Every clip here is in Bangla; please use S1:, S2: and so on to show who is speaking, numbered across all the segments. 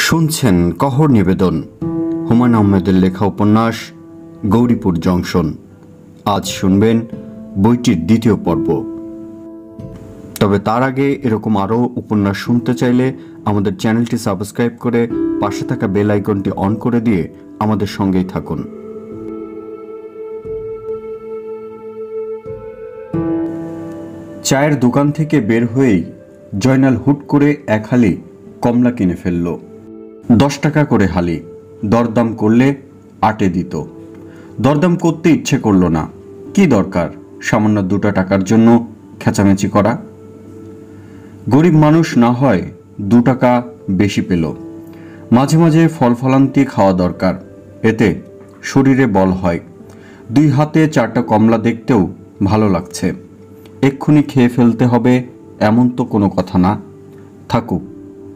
S1: শুনছেন কহর নিবেদন, হুমায়ুন আহমেদের লেখা উপন্যাস গৌরীপুর জংশন। আজ শুনবেন বইটির দ্বিতীয় পর্ব। তবে তার আগে এরকম আরও উপন্যাস শুনতে চাইলে আমাদের চ্যানেলটি সাবস্ক্রাইব করে পাশে থাকা বেল আইকনটি অন করে দিয়ে আমাদের সঙ্গেই থাকুন। চায়ের দোকান থেকে বের হয়েই জয়নাল হুট করে এক হালি কমলা কিনে ফেলল। 10 টাকা করে হালি, দরদাম করলে 8 দিত। দরদাম করতে ইচ্ছে করল না। কি দরকার সামান্য 2 টাকার জন্য খেচামেচি করা? গরিব মানুষ না হয় 2 টাকা বেশি পেল। মাঝে মাঝে ফল ফলান্তি খাওয়া দরকার, এতে শরীরে বল হয়। 2 হাতে 4টা কমলা দেখতেও ভালো লাগছে। এক্ষুনি খেয়ে ফেলতে হবে এমন তো কোনো কথা না, থাকুক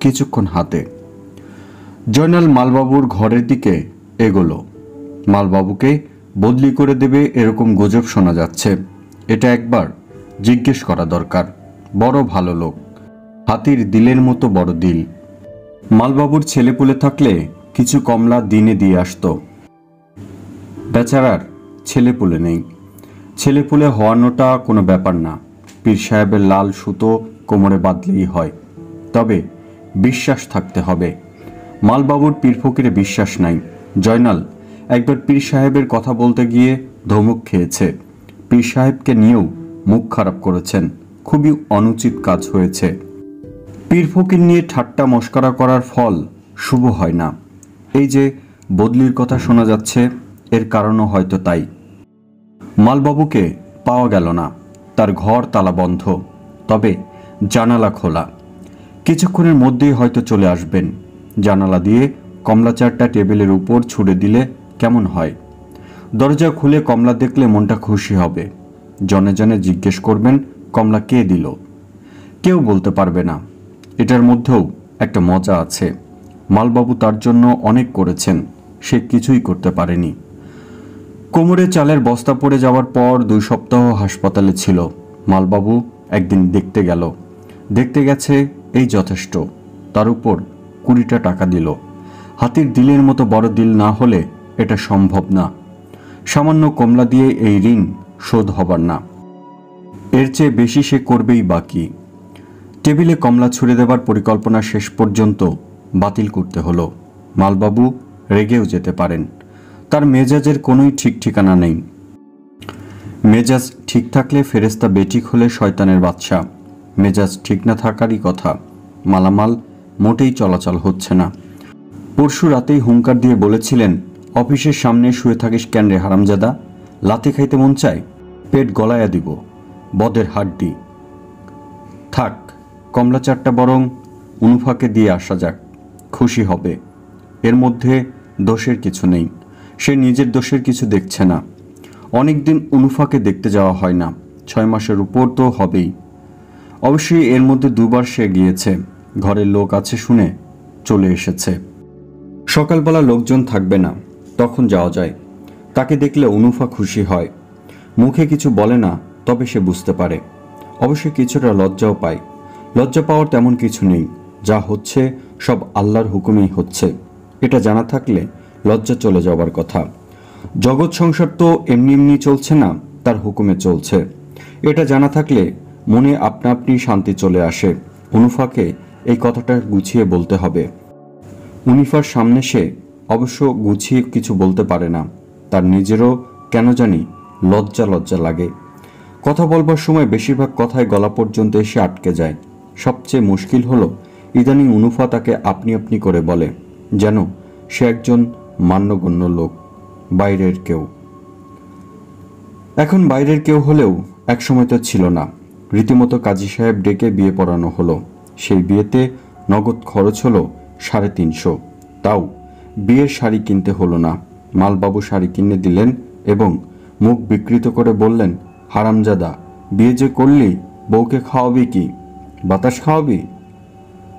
S1: কিছুক্ষণ হাতে। জয়নাল মালবাবুর ঘরের দিকে এগোলো। মালবাবুকে বদলি করে দেবে এরকম গুজব শোনা যাচ্ছে। এটা একবার জিজ্ঞেস করা দরকার। বড় ভালো লোক, হাতির দিলের মতো বড় দিল। মালবাবুর ছেলেপুলে থাকলে কিছু কমলা দিনে দিয়ে আসতো। বেচারার ছেলেপুলে নেই। ছেলেপুলে হওয়ানোটা কোনো ব্যাপার না, পীর সাহেবের লাল সুতো কোমরে বাঁধলেই হয়। তবে বিশ্বাস থাকতে হবে। মালবাবুর পীর ফকিরে বিশ্বাস নাই। জয়নাল একবার পীর সাহেবের কথা বলতে গিয়ে ধমক খেয়েছে। পীর সাহেবকে নিয়েও মুখ খারাপ করেছেন। খুবই অনুচিত কাজ হয়েছে। পীর ফকির নিয়ে ঠাট্টা মস্করা করার ফল শুভ হয় না। এই যে বদলির কথা শোনা যাচ্ছে, এর কারণও হয়তো তাই। মালবাবুকে পাওয়া গেল না। তার ঘর তালা বন্ধ, তবে জানালা খোলা। কিছুক্ষণের মধ্যেই হয়তো চলে আসবেন। জানালা দিয়ে কমলা চারটা টেবিলের উপর ছুড়ে দিলে কেমন হয়? দরজা খুলে কমলা দেখলে মনটা খুশি হবে। জনে জনে জিজ্ঞেস করবেন কমলা কে দিল। কেউ বলতে পারবে না। এটার মধ্যেও একটা মজা আছে। মালবাবু তার জন্য অনেক করেছেন, সে কিছুই করতে পারেনি। কোমরে চালের বস্তা পড়ে যাওয়ার পর 2 সপ্তাহ হাসপাতালে ছিল। মালবাবু একদিন দেখতে গেল। দেখতে গেছে এই যথেষ্ট। তার উপর 20টা টাকা দিল। হাতির দিলের মতো বড় দিল না হলে এটা সম্ভব না। সামান্য কমলা দিয়ে এই ঋণ শোধ হবার না। এর চেয়ে বেশি সে করবেই বাকি। টেবিলে কমলা ছুঁড়ে দেবার পরিকল্পনা শেষ পর্যন্ত বাতিল করতে হলো। মালবাবু রেগেও যেতে পারেন। তার মেজাজের কোনোই ঠিক ঠিকানা নেই। মেজাজ ঠিক থাকলে ফেরেস্তা বেঠিক হলে শয়তানের বাদশা। মেজাজ ঠিক না থাকারই কথা। মালামাল মোটেই চলাচল হচ্ছে না। পরশু রাতেই হুঙ্কার দিয়ে বলেছিলেন, অফিসের সামনে শুয়ে থাকিস কেন রে হারামজাদা? লাথি খাইতে মন চায়, পেট গলায়া দিব, বদের হাড্ডি। থাক, কমলা চারটা বরং উনুফাকে দিয়ে আসা যাক, খুশি হবে। এর মধ্যে দোষের কিছু নেই। সে নিজের দোষের কিছু দেখছে না। অনেকদিন উনুফাকে দেখতে যাওয়া হয় না। 6 মাসের উপর তো হবেই। অবশ্যই এর মধ্যে 2 বার সে গিয়েছে। ঘরের লোক আছে শুনে চলে এসেছে। সকালবেলা লোকজন থাকবে না, তখন যাওয়া যায়। তাকে দেখলে উনুফা খুশি হয়। মুখে কিছু বলে না, তবে সে বুঝতে পারে। অবশ্যই কিছুটা লজ্জাও পায়। লজ্জা পাওয়ার তেমন কিছু নেই। যা হচ্ছে সব আল্লাহর হুকুমেই হচ্ছে, এটা জানা থাকলে লজ্জা চলে যাবার কথা। জগৎ সংসার তো এমনি এমনি চলছে না, তার হুকুমে চলছে। এটা জানা থাকলে মনে আপনা আপনি শান্তি চলে আসে। উনুফাকে এই কথাটা গুছিয়ে বলতে হবে। উনিফার সামনে সে অবশ্য গুছিয়ে কিছু বলতে পারে না। তার নিজেরও কেন জানি লজ্জা লজ্জা লাগে। কথা বলবার সময় বেশিরভাগ কথায় গলা পর্যন্ত এসে আটকে যায়। সবচেয়ে মুশকিল হলো ইদানিং উনুফা তাকে আপনি আপনি করে বলে, যেন সে একজন মান্যগণ্য লোক, বাইরের কেউ। এখন বাইরের কেউ হলেও একসময় তো ছিল না। রীতিমতো কাজী সাহেব ডেকে বিয়ে পড়ানো হলো। সেই বিয়েতে নগদ খরচ হলো 350। তাও বিয়ের শাড়ি কিনতে হলো না। মালবাবু শাড়ি কিনে দিলেন এবং মুখ বিকৃত করে বললেন, হারামজাদা, বিয়ে যে করলি, বউকে খাওয়াবি কি? বাতাস খাওয়াবি?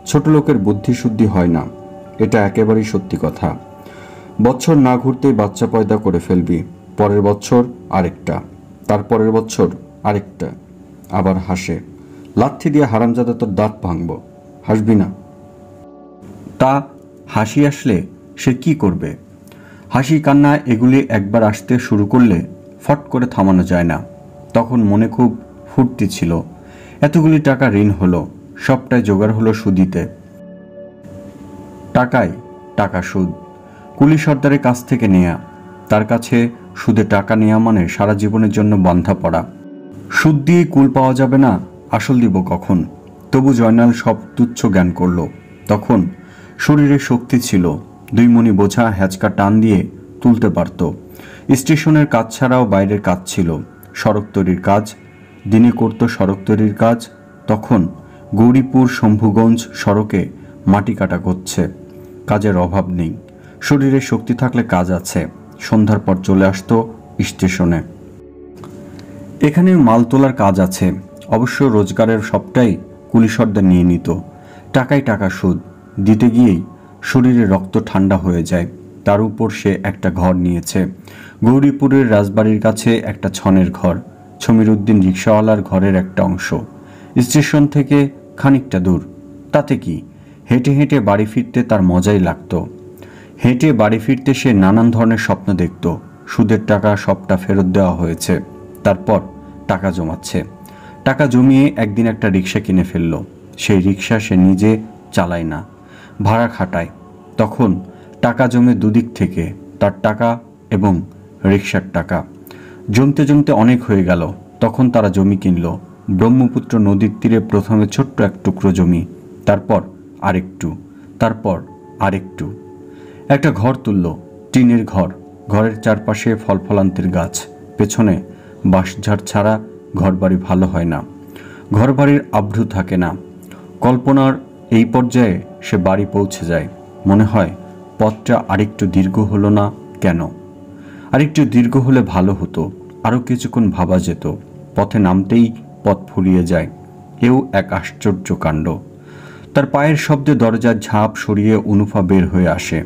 S1: ছোট লোকের বুদ্ধি শুদ্ধি হয় না, এটা একেবারেই সত্যি কথা। বছর না ঘুরতেই বাচ্চা পয়দা করে ফেলবি, পরের বছর আরেকটা, তারপরের বছর আরেকটা। আবার হাসে, লাথি দিয়ে হারামজাদা তোর দাঁত ভাঙব। হাসবি না? তা হাসি আসলে সে কি করবে? হাসি কান্না এগুলি একবার আসতে শুরু করলে ফট করে থামানো যায় না। তখন মনে খুব ফুর্তি ছিল। এতগুলি টাকা ঋণ হলো, সবটাই জোগাড় হলো সুদিতে। টাকায় টাকা সুদ, কুলি সর্দারের কাছ থেকে নেয়া। তার কাছে সুদে টাকা নেওয়া মানে সারা জীবনের জন্য বন্ধা পড়া। সুদ দিয়ে কুল পাওয়া যাবে না, আসল দিব কখন? তবু জয়নাল সব তুচ্ছ জ্ঞান করল। তখন শরীরে শক্তি ছিল, 2 মণি বোঝা হ্যাচকা টান দিয়ে তুলতে পারত। স্টেশনের কাজ ছাড়াও বাইরের কাজ ছিল, সড়ক তৈরির কাজ। দিনে করত সড়ক তৈরির কাজ। তখন গৌরীপুর শম্ভুগঞ্জ সড়কে মাটি কাটা করছে। কাজের অভাব নেই, শরীরে শক্তি থাকলে কাজ আছে। সন্ধ্যার পর চলে আসতো স্টেশনে। এখানে মাল তোলার কাজ আছে। অবশ্য রোজগারের সবটাই কুলিসর্দার নিয়ে নিত। টাকায় টাকা সুদ, দিতে গিয়েই শরীরে রক্ত ঠান্ডা হয়ে যায়। তার উপর সে একটা ঘর নিয়েছে, গৌরীপুরের রাজবাড়ির কাছে একটা ছনের ঘর। ছমিরউদ্দিন রিকশাওয়ালার ঘরের একটা অংশ। স্টেশন থেকে খানিকটা দূর। তাতে কি, হেঁটে হেঁটে বাড়ি ফিরতে তার মজাই লাগতো। হেঁটে বাড়ি ফিরতে সে নানান ধরনের স্বপ্ন দেখত। সুদের টাকা সবটা ফেরত দেওয়া হয়েছে, তারপর টাকা জমাচ্ছে। টাকা জমিয়ে একদিন একটা রিক্সা কিনে ফেলল। সেই রিক্সা সে নিজে চালায় না, ভাড়া খাটায়। তখন টাকা জমে দুদিক থেকে, তার টাকা এবং রিক্সার টাকা। জমতে জমতে অনেক হয়ে গেল। তখন তারা জমি কিনল। ব্রহ্মপুত্র নদীর তীরে প্রথমে ছোট্ট এক টুকরো জমি, তারপর আরেকটু, তারপর আরেকটু। একটা ঘর তুলল, টিনের ঘর। ঘরের চারপাশে ফলফলান্তের গাছ, পেছনে বাঁশঝাড় ছাড়া ঘরবাড়ি ভালো হয় না। ঘরবাড়ির আভ্রু থাকে না। কল্পনার এই পর্যায়ে সে বাড়ি পৌঁছে যায়। মনে হয় পথটা আরেকটু দীর্ঘ হলো না কেন? আরেকটু দীর্ঘ হলে ভালো হতো, আরও কিছুক্ষণ ভাবা যেত। পথে নামতেই পথ ফুরিয়ে যায়। এও এক আশ্চর্য কাণ্ড। তার পায়ের শব্দে দরজার ঝাঁপ সরিয়ে অনুফা বের হয়ে আসে।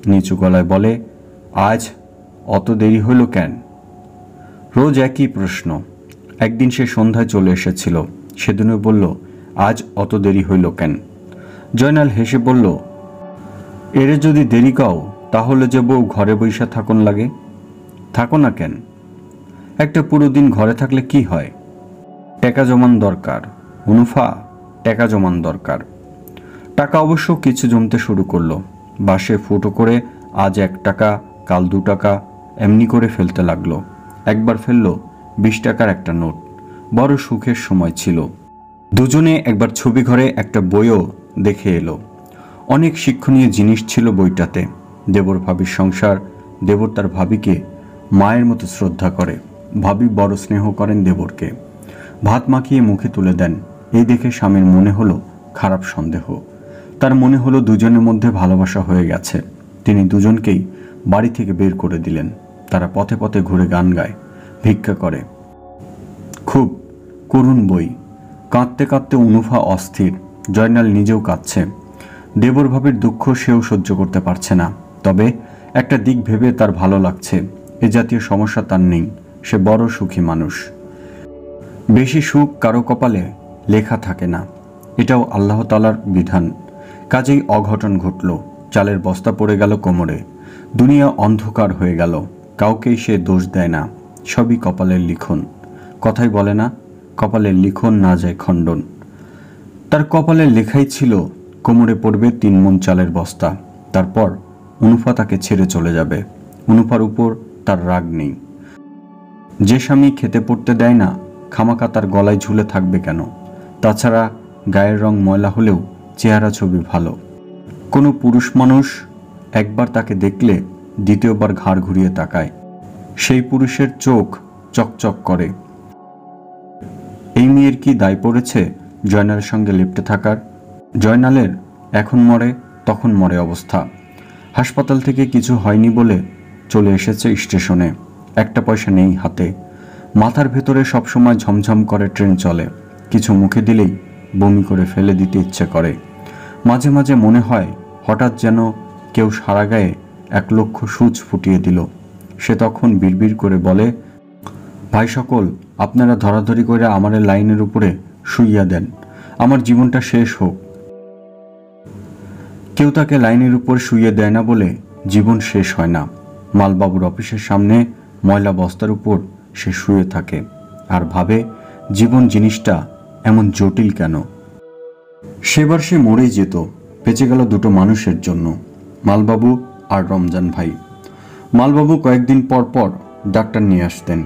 S1: নিচু গলায় বলে, আজ অত দেরি হইল কেন? রোজ একই প্রশ্ন। একদিন সে সন্ধ্যায় চলে এসেছিল, সেদিনও বলল, আজ অত দেরি হইল কেন? জয়নাল হেসে বলল, এরে যদি দেরি কাও তাহলে যে বউ ঘরে বইসা থাকুন লাগে। থাকো না কেন? একটা পুরো দিন ঘরে থাকলে কি হয়? টাকা জমান দরকার অনুফা, টাকা জমান দরকার। টাকা অবশ্য কিছু জমতে শুরু করলো। বাসে ফুটো করে আজ 1 টাকা, কাল 2 টাকা, এমনি করে ফেলতে লাগলো। একবার ফেললো 20 টাকার একটা নোট। বড় সুখের সময় ছিল। দুজনে একবার ছবি ঘরে একটা বইও দেখে এলো। অনেক শিক্ষণীয় জিনিস ছিল বইটাতে। দেবর ভাবির সংসার। দেবর তার ভাবিকে মায়ের মতো শ্রদ্ধা করে, ভাবি বড় স্নেহ করেন দেবরকে। ভাত মাখিয়ে মুখে তুলে দেন। এই দেখে স্বামীর মনে হলো খারাপ সন্দেহ। তার মনে হলো দুজনের মধ্যে ভালোবাসা হয়ে গেছে। তিনি দুজনকেই বাড়ি থেকে বের করে দিলেন। তারা পথে পথে ঘুরে গান গায়, ভিক্ষা করে। খুব করুণ বই। কাঁদতে কাঁদতে অনুফা অস্থির। জয়নাল নিজেও কাঁদছে। দেবর ভাবির দুঃখ সেও সহ্য করতে পারছে না। তবে একটা দিক ভেবে তার ভালো লাগছে। এ জাতীয় সমস্যা তার নেই। সে বড় সুখী মানুষ। বেশি সুখ কারো কপালে লেখা থাকে না, এটাও আল্লাহ তাআলার বিধান। কাজেই অঘটন ঘটল। চালের বস্তা পড়ে গেল কোমরে। দুনিয়া অন্ধকার হয়ে গেল। কাউকেই সে দোষ দেয় না, সবই কপালের লিখন। কথাই বলে না, কপালের লিখন না যায় খণ্ডন। তার কপালের লেখাই ছিল কোমরে পড়বে 3 মণ চালের বস্তা। তারপর অনুফা তাকে ছেড়ে চলে যাবে। অনুফার উপর তার রাগ নেই। যে স্বামী খেতে পড়তে দেয় না, খামাকা তার গলায় ঝুলে থাকবে কেন? তাছাড়া গায়ের রং ময়লা হলেও চেহারা ছবি ভালো। কোনো পুরুষ মানুষ একবার তাকে দেখলে দ্বিতীয়বার ঘাড় ঘুরিয়ে তাকায়। সেই পুরুষের চোখ চকচক করে। এই মেয়ের কি দায় পড়েছে জয়নালের সঙ্গে লিপ্টে থাকার? জয়নালের এখন মরে তখন মরে অবস্থা। হাসপাতাল থেকে কিছু হয়নি বলে চলে এসেছে স্টেশনে। 1 পয়সা নেই হাতে। মাথার ভেতরে সবসময় ঝমঝম করে ট্রেন চলে। কিছু মুখে দিলেই বমি করে ফেলে দিতে ইচ্ছে করে। মাঝে মাঝে মনে হয় হঠাৎ যেন কেউ সারা গায়ে 1 লক্ষ সূচ ফুটিয়ে দিল। সে তখন বিড়বিড় করে বলে, ভাই সকল, আপনারা ধরাধরি করে আমারে লাইনের উপরে শুইয়া দেন, আমার জীবনটা শেষ হোক। কেউ তাকে লাইনের উপর শুইয়ে দেয় না বলে জীবন শেষ হয় না। মালবাবুর অফিসের সামনে ময়লা বস্তার উপর সে শুয়ে থাকে আর ভাবে জীবন জিনিসটা এমন জটিল কেন। সেবার সে মরেই যেত, বেঁচে গেল দুটো মানুষের জন্য, মালবাবু আর রমজান ভাই। মালবাবু কয়েকদিন পর পর ডাক্তার নিয়ে আসতেন,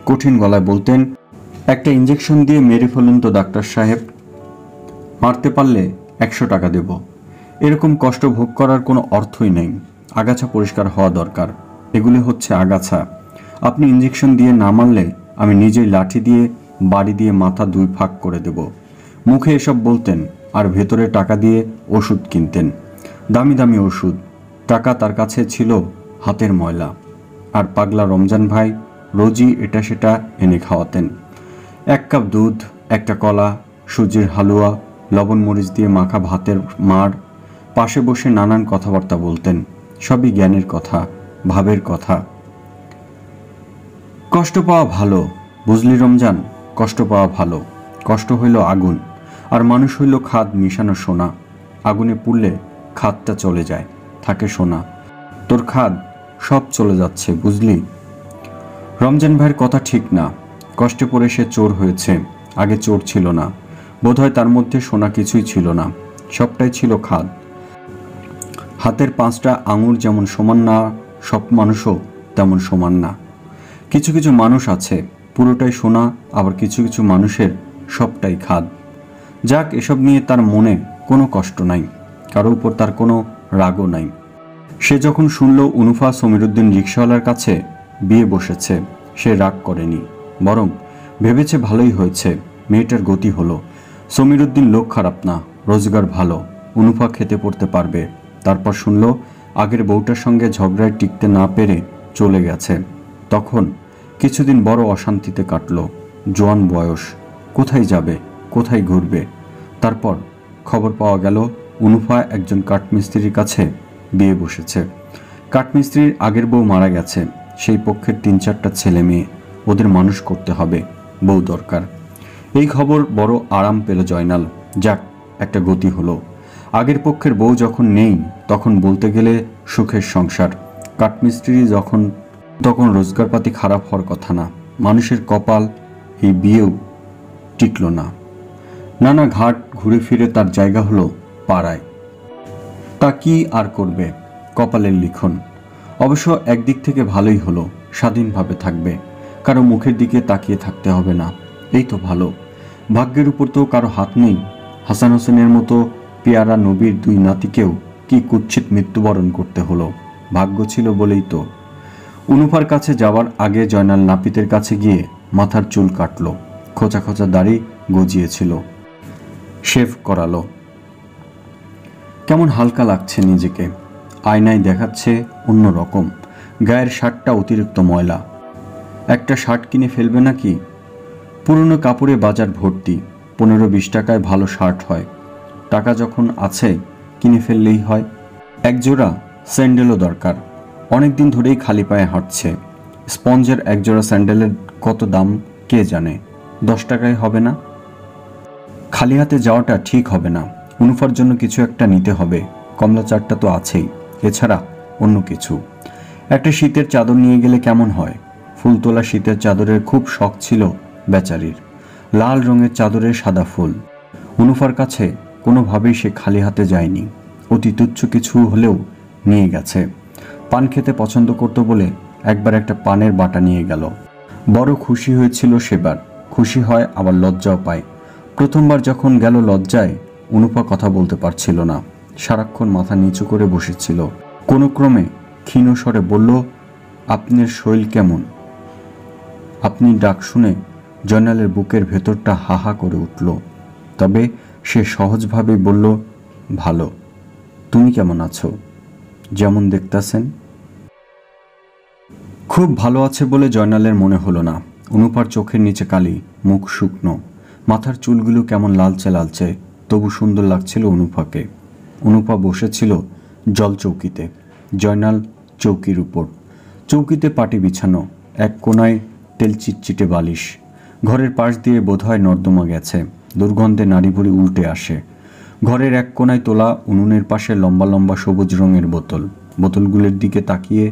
S1: কঠিন গলায় বলতেন, একটা ইঞ্জেকশন দিয়ে মেরে ফেলুন তো ডাক্তার সাহেব, মারতে পারলে 100 টাকা দেব। এরকম কষ্ট ভোগ করার কোনো অর্থই নেই। আগাছা পরিষ্কার হওয়া দরকার, এগুলি হচ্ছে আগাছা। আপনি ইঞ্জেকশন দিয়ে না মারলে আমি নিজেই লাঠি দিয়ে বাড়ি দিয়ে মাথা 2 ভাগ করে দেব। মুখে এসব বলতেন আর ভেতরে টাকা দিয়ে ওষুধ কিনতেন, দামি দামি ওষুধ। টাকা তার কাছে ছিল হাতের ময়লা। আর পাগলা রমজান ভাই রোজই এটা সেটা এনে খাওয়াতেন। 1 কাপ দুধ, একটা কলা, সুজির হালুয়া, লবণ মরিচ দিয়ে মাখা ভাতের মাড়, পাশে বসে নানান কথাবার্তা বলতেন, সবই জ্ঞানের কথা, ভাবের কথা। কষ্ট পাওয়া ভালো, বুঝলি রমজান, কষ্ট পাওয়া ভালো। কষ্ট হইল আগুন, আর মানুষ হইল খাদ মিশানো সোনা। আগুনে পুড়লে খাদটা চলে যায়, থাকে সোনা। তোর খাদ সব চলে যাচ্ছে, বুঝলি। রমজান ভাইয়ের কথা ঠিক না। কষ্টে পড়ে সে চোর হয়েছে, আগে চোর ছিল না। বোধহয় তার মধ্যে সোনা কিছুই ছিল না, সবটাই ছিল খাদ। হাতের 5টা আঙুর যেমন সমান না, সব মানুষও তেমন সমান না। কিছু কিছু মানুষ আছে পুরোটাই সোনা, আবার কিছু কিছু মানুষের সবটাই খাদ। যাক, এসব নিয়ে তার মনে কোনো কষ্ট নাই, কারো উপর তার কোনো রাগও নাই। সে যখন শুনল উনুফা সমীরউদ্দিন রিকশাওয়ালার কাছে বিয়ে বসেছে, সে রাগ করেনি, বরং ভেবেছে ভালোই হয়েছে, মেয়েটার গতি হলো। সমীরউদ্দিন লোক খারাপ না, রোজগার ভালো, উনুফা খেতে পড়তে পারবে। তারপর শুনল আগের বউটার সঙ্গে ঝগড়ায় টিকতে না পেরে চলে গেছে। তখন কিছুদিন বড় অশান্তিতে কাটল। জোয়ান বয়স, কোথায় যাবে, কোথায় ঘুরবে। তারপর খবর পাওয়া গেল উনুফা একজন কাঠমিস্ত্রির কাছে বিয়ে বসেছে। কাঠমিস্ত্রির আগের বউ মারা গেছে, সেই পক্ষের 3-4টা ছেলে মেয়ে, ওদের মানুষ করতে হবে, বউ দরকার। এই খবর বড় আরাম পেল জয়নাল। যাক, একটা গতি হলো। আগের পক্ষের বউ যখন নেই তখন বলতে গেলে সুখের সংসার। কাঠমিস্ত্রি তখন রোজগারপাতি খারাপ হওয়ার কথা না। মানুষের কপাল এই বিয়েও টিকল না। নানা ঘাট ঘুরে ফিরে তার জায়গা হলো পাড়ায়। তা কি আর করবে, কপালের লিখন। অবশ্য একদিক থেকে ভালোই হলো, স্বাধীনভাবে থাকবে, কারো মুখের দিকে তাকিয়ে থাকতে হবে না। এই তো ভালো। ভাগ্যের উপর তো কারো হাত নেই। হাসান হোসেনের মতো পেয়ারা নবীর 2 নাতিকেও কি কুৎসিত মৃত্যুবরণ করতে হলো। ভাগ্য ছিল বলেই তো। উনুফার কাছে যাওয়ার আগে জয়নাল নাপিতের কাছে গিয়ে মাথার চুল কাটল, খোঁচা খোঁচা দাড়ি গজিয়েছিল, শেভ করালো। কেমন হালকা লাগছে নিজেকে, আয়নায় দেখাচ্ছে অন্য রকম। গায়ের শার্টটা অতিরিক্ত ময়লা। একটা শার্ট কিনে ফেলবে নাকি? পুরনো কাপড়ে বাজার ভর্তি, 15-20 টাকায় ভালো শার্ট হয়। টাকা যখন আছে কিনে ফেললেই হয়। একজোড়া স্যান্ডেলও দরকার, অনেকদিন ধরেই খালি পায়ে হাঁটছে। স্পঞ্জের একজোড়া স্যান্ডেলের কত দাম কে জানে, 10 টাকায় হবে না। খালি হাতে যাওয়াটা ঠিক হবে না। উনুফার জন্য কিছু একটা নিতে হবে, কমলা চারটা তো আছেই, এছাড়া অন্য কিছু। একটা শীতের চাদর নিয়ে গেলে কেমন হয়? ফুলতোলা শীতের চাদরের খুব শখ ছিল বেচারির, লাল রঙের চাদরের সাদা ফুল। উনুফার কাছে কোনোভাবেই সে খালি হাতে যায়নি, অতি তুচ্ছ কিছু হলেও নিয়ে গেছে। পান খেতে পছন্দ করত বলে একবার একটা পানের বাটা নিয়ে গেল। বড় খুশি হয়েছিল সেবার, খুশি হয় আবার লজ্জাও পায়। প্রথমবার যখন গেল লজ্জায় উনুফা কথা বলতে পারছিল না, সারাক্ষণ মাথা নিচু করে বসেছিল। কোনো ক্রমে ক্ষীণ স্বরে বলল, আপনার শরীর কেমন? আপনি ডাক শুনে জয়নালের বুকের ভেতরটা হাহা করে উঠল। তবে সে সহজভাবে বলল, ভালো। তুমি কেমন আছো? যেমন দেখতেছেন। খুব ভালো আছে বলে জয়নালের মনে হলো না। উনুফার চোখের নিচে কালি, মুখ শুকনো, মাথার চুলগুলো কেমন লালচে লালচে, তবু সুন্দর লাগছিল উনুফাকে। উনুফা বসেছিল জল চৌকিতে, জয়নাল চৌকির উপর। চৌকিতে পাটি বিছানো, এক কোনায় তেল চিটচিটে বালিশ। ঘরের পাশ দিয়ে বোধহয় নর্দমা গেছে, দুর্গন্ধে নাড়িভুড়ি উল্টে আসে। ঘরের এক কোণায় তোলা উনুনের পাশে লম্বা লম্বা সবুজ রঙের বোতল। বোতলগুলির দিকে তাকিয়ে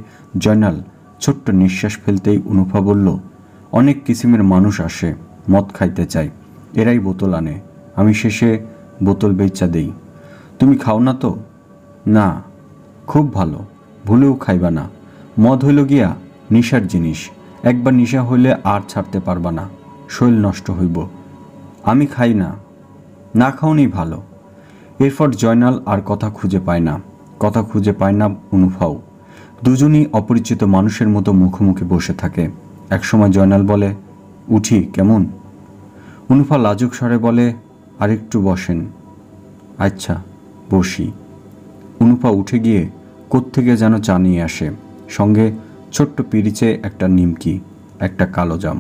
S1: জয়নাল ছোট্ট নিঃশ্বাস ফেলতেই অনুফা বলল, অনেক কিসিমের মানুষ আসে, মদ খাইতে চায়, এরাই বোতল আনে, আমি শেষে বোতল বেচা দেই। তুমি খাও না তো? না। খুব ভালো, ভুলেও খাইবা না। মদ হইল গিয়া নিশার জিনিস, একবার নিশা হইলে আর ছাড়তে পারবা না, শরীর নষ্ট হইব। আমি খাই না। না খাওনি ভালো। এরপর জয়নাল আর কথা খুঁজে পায় না, কথা খুঁজে পায় না অনুফাও। দুজনই অপরিচিত মানুষের মতো মুখোমুখি বসে থাকে। একসময় জয়নাল বলে, উঠি কেমন? অনুফা লাজুক স্বরে বলে, আরেকটু বসেন। আচ্ছা বসি। অনুফা উঠে গিয়ে কোত্থেকে যেন চা নিয়ে আসে, সঙ্গে ছোট্ট পিরিচে একটা নিমকি, একটা কালোজাম।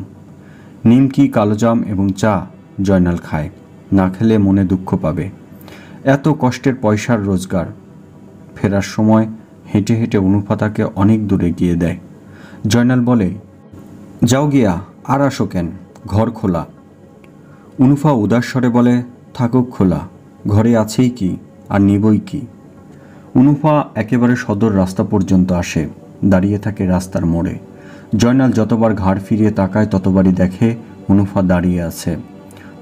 S1: নিমকি, কালোজাম এবং চা জয়নাল খায়, না খেলে মনে দুঃখ পাবে। এত কষ্টের পয়সার রোজগার। ফেরার সময় হেঁটে হেঁটে অনুফা তাকে অনেক দূরে গিয়ে দেয়। জয়নাল বলে, যাও গিয়া, আর আসো কেন, ঘর খোলা। অনুফা উদাস স্বরে বলে, থাকুক খোলা, ঘরে আছেই কি, আর নিবই কি। অনুফা একেবারে সদর রাস্তা পর্যন্ত আসে, দাঁড়িয়ে থাকে রাস্তার মোড়ে। জয়নাল যতবার ঘাড় ফিরিয়ে তাকায় ততবারই দেখে অনুফা দাঁড়িয়ে আছে,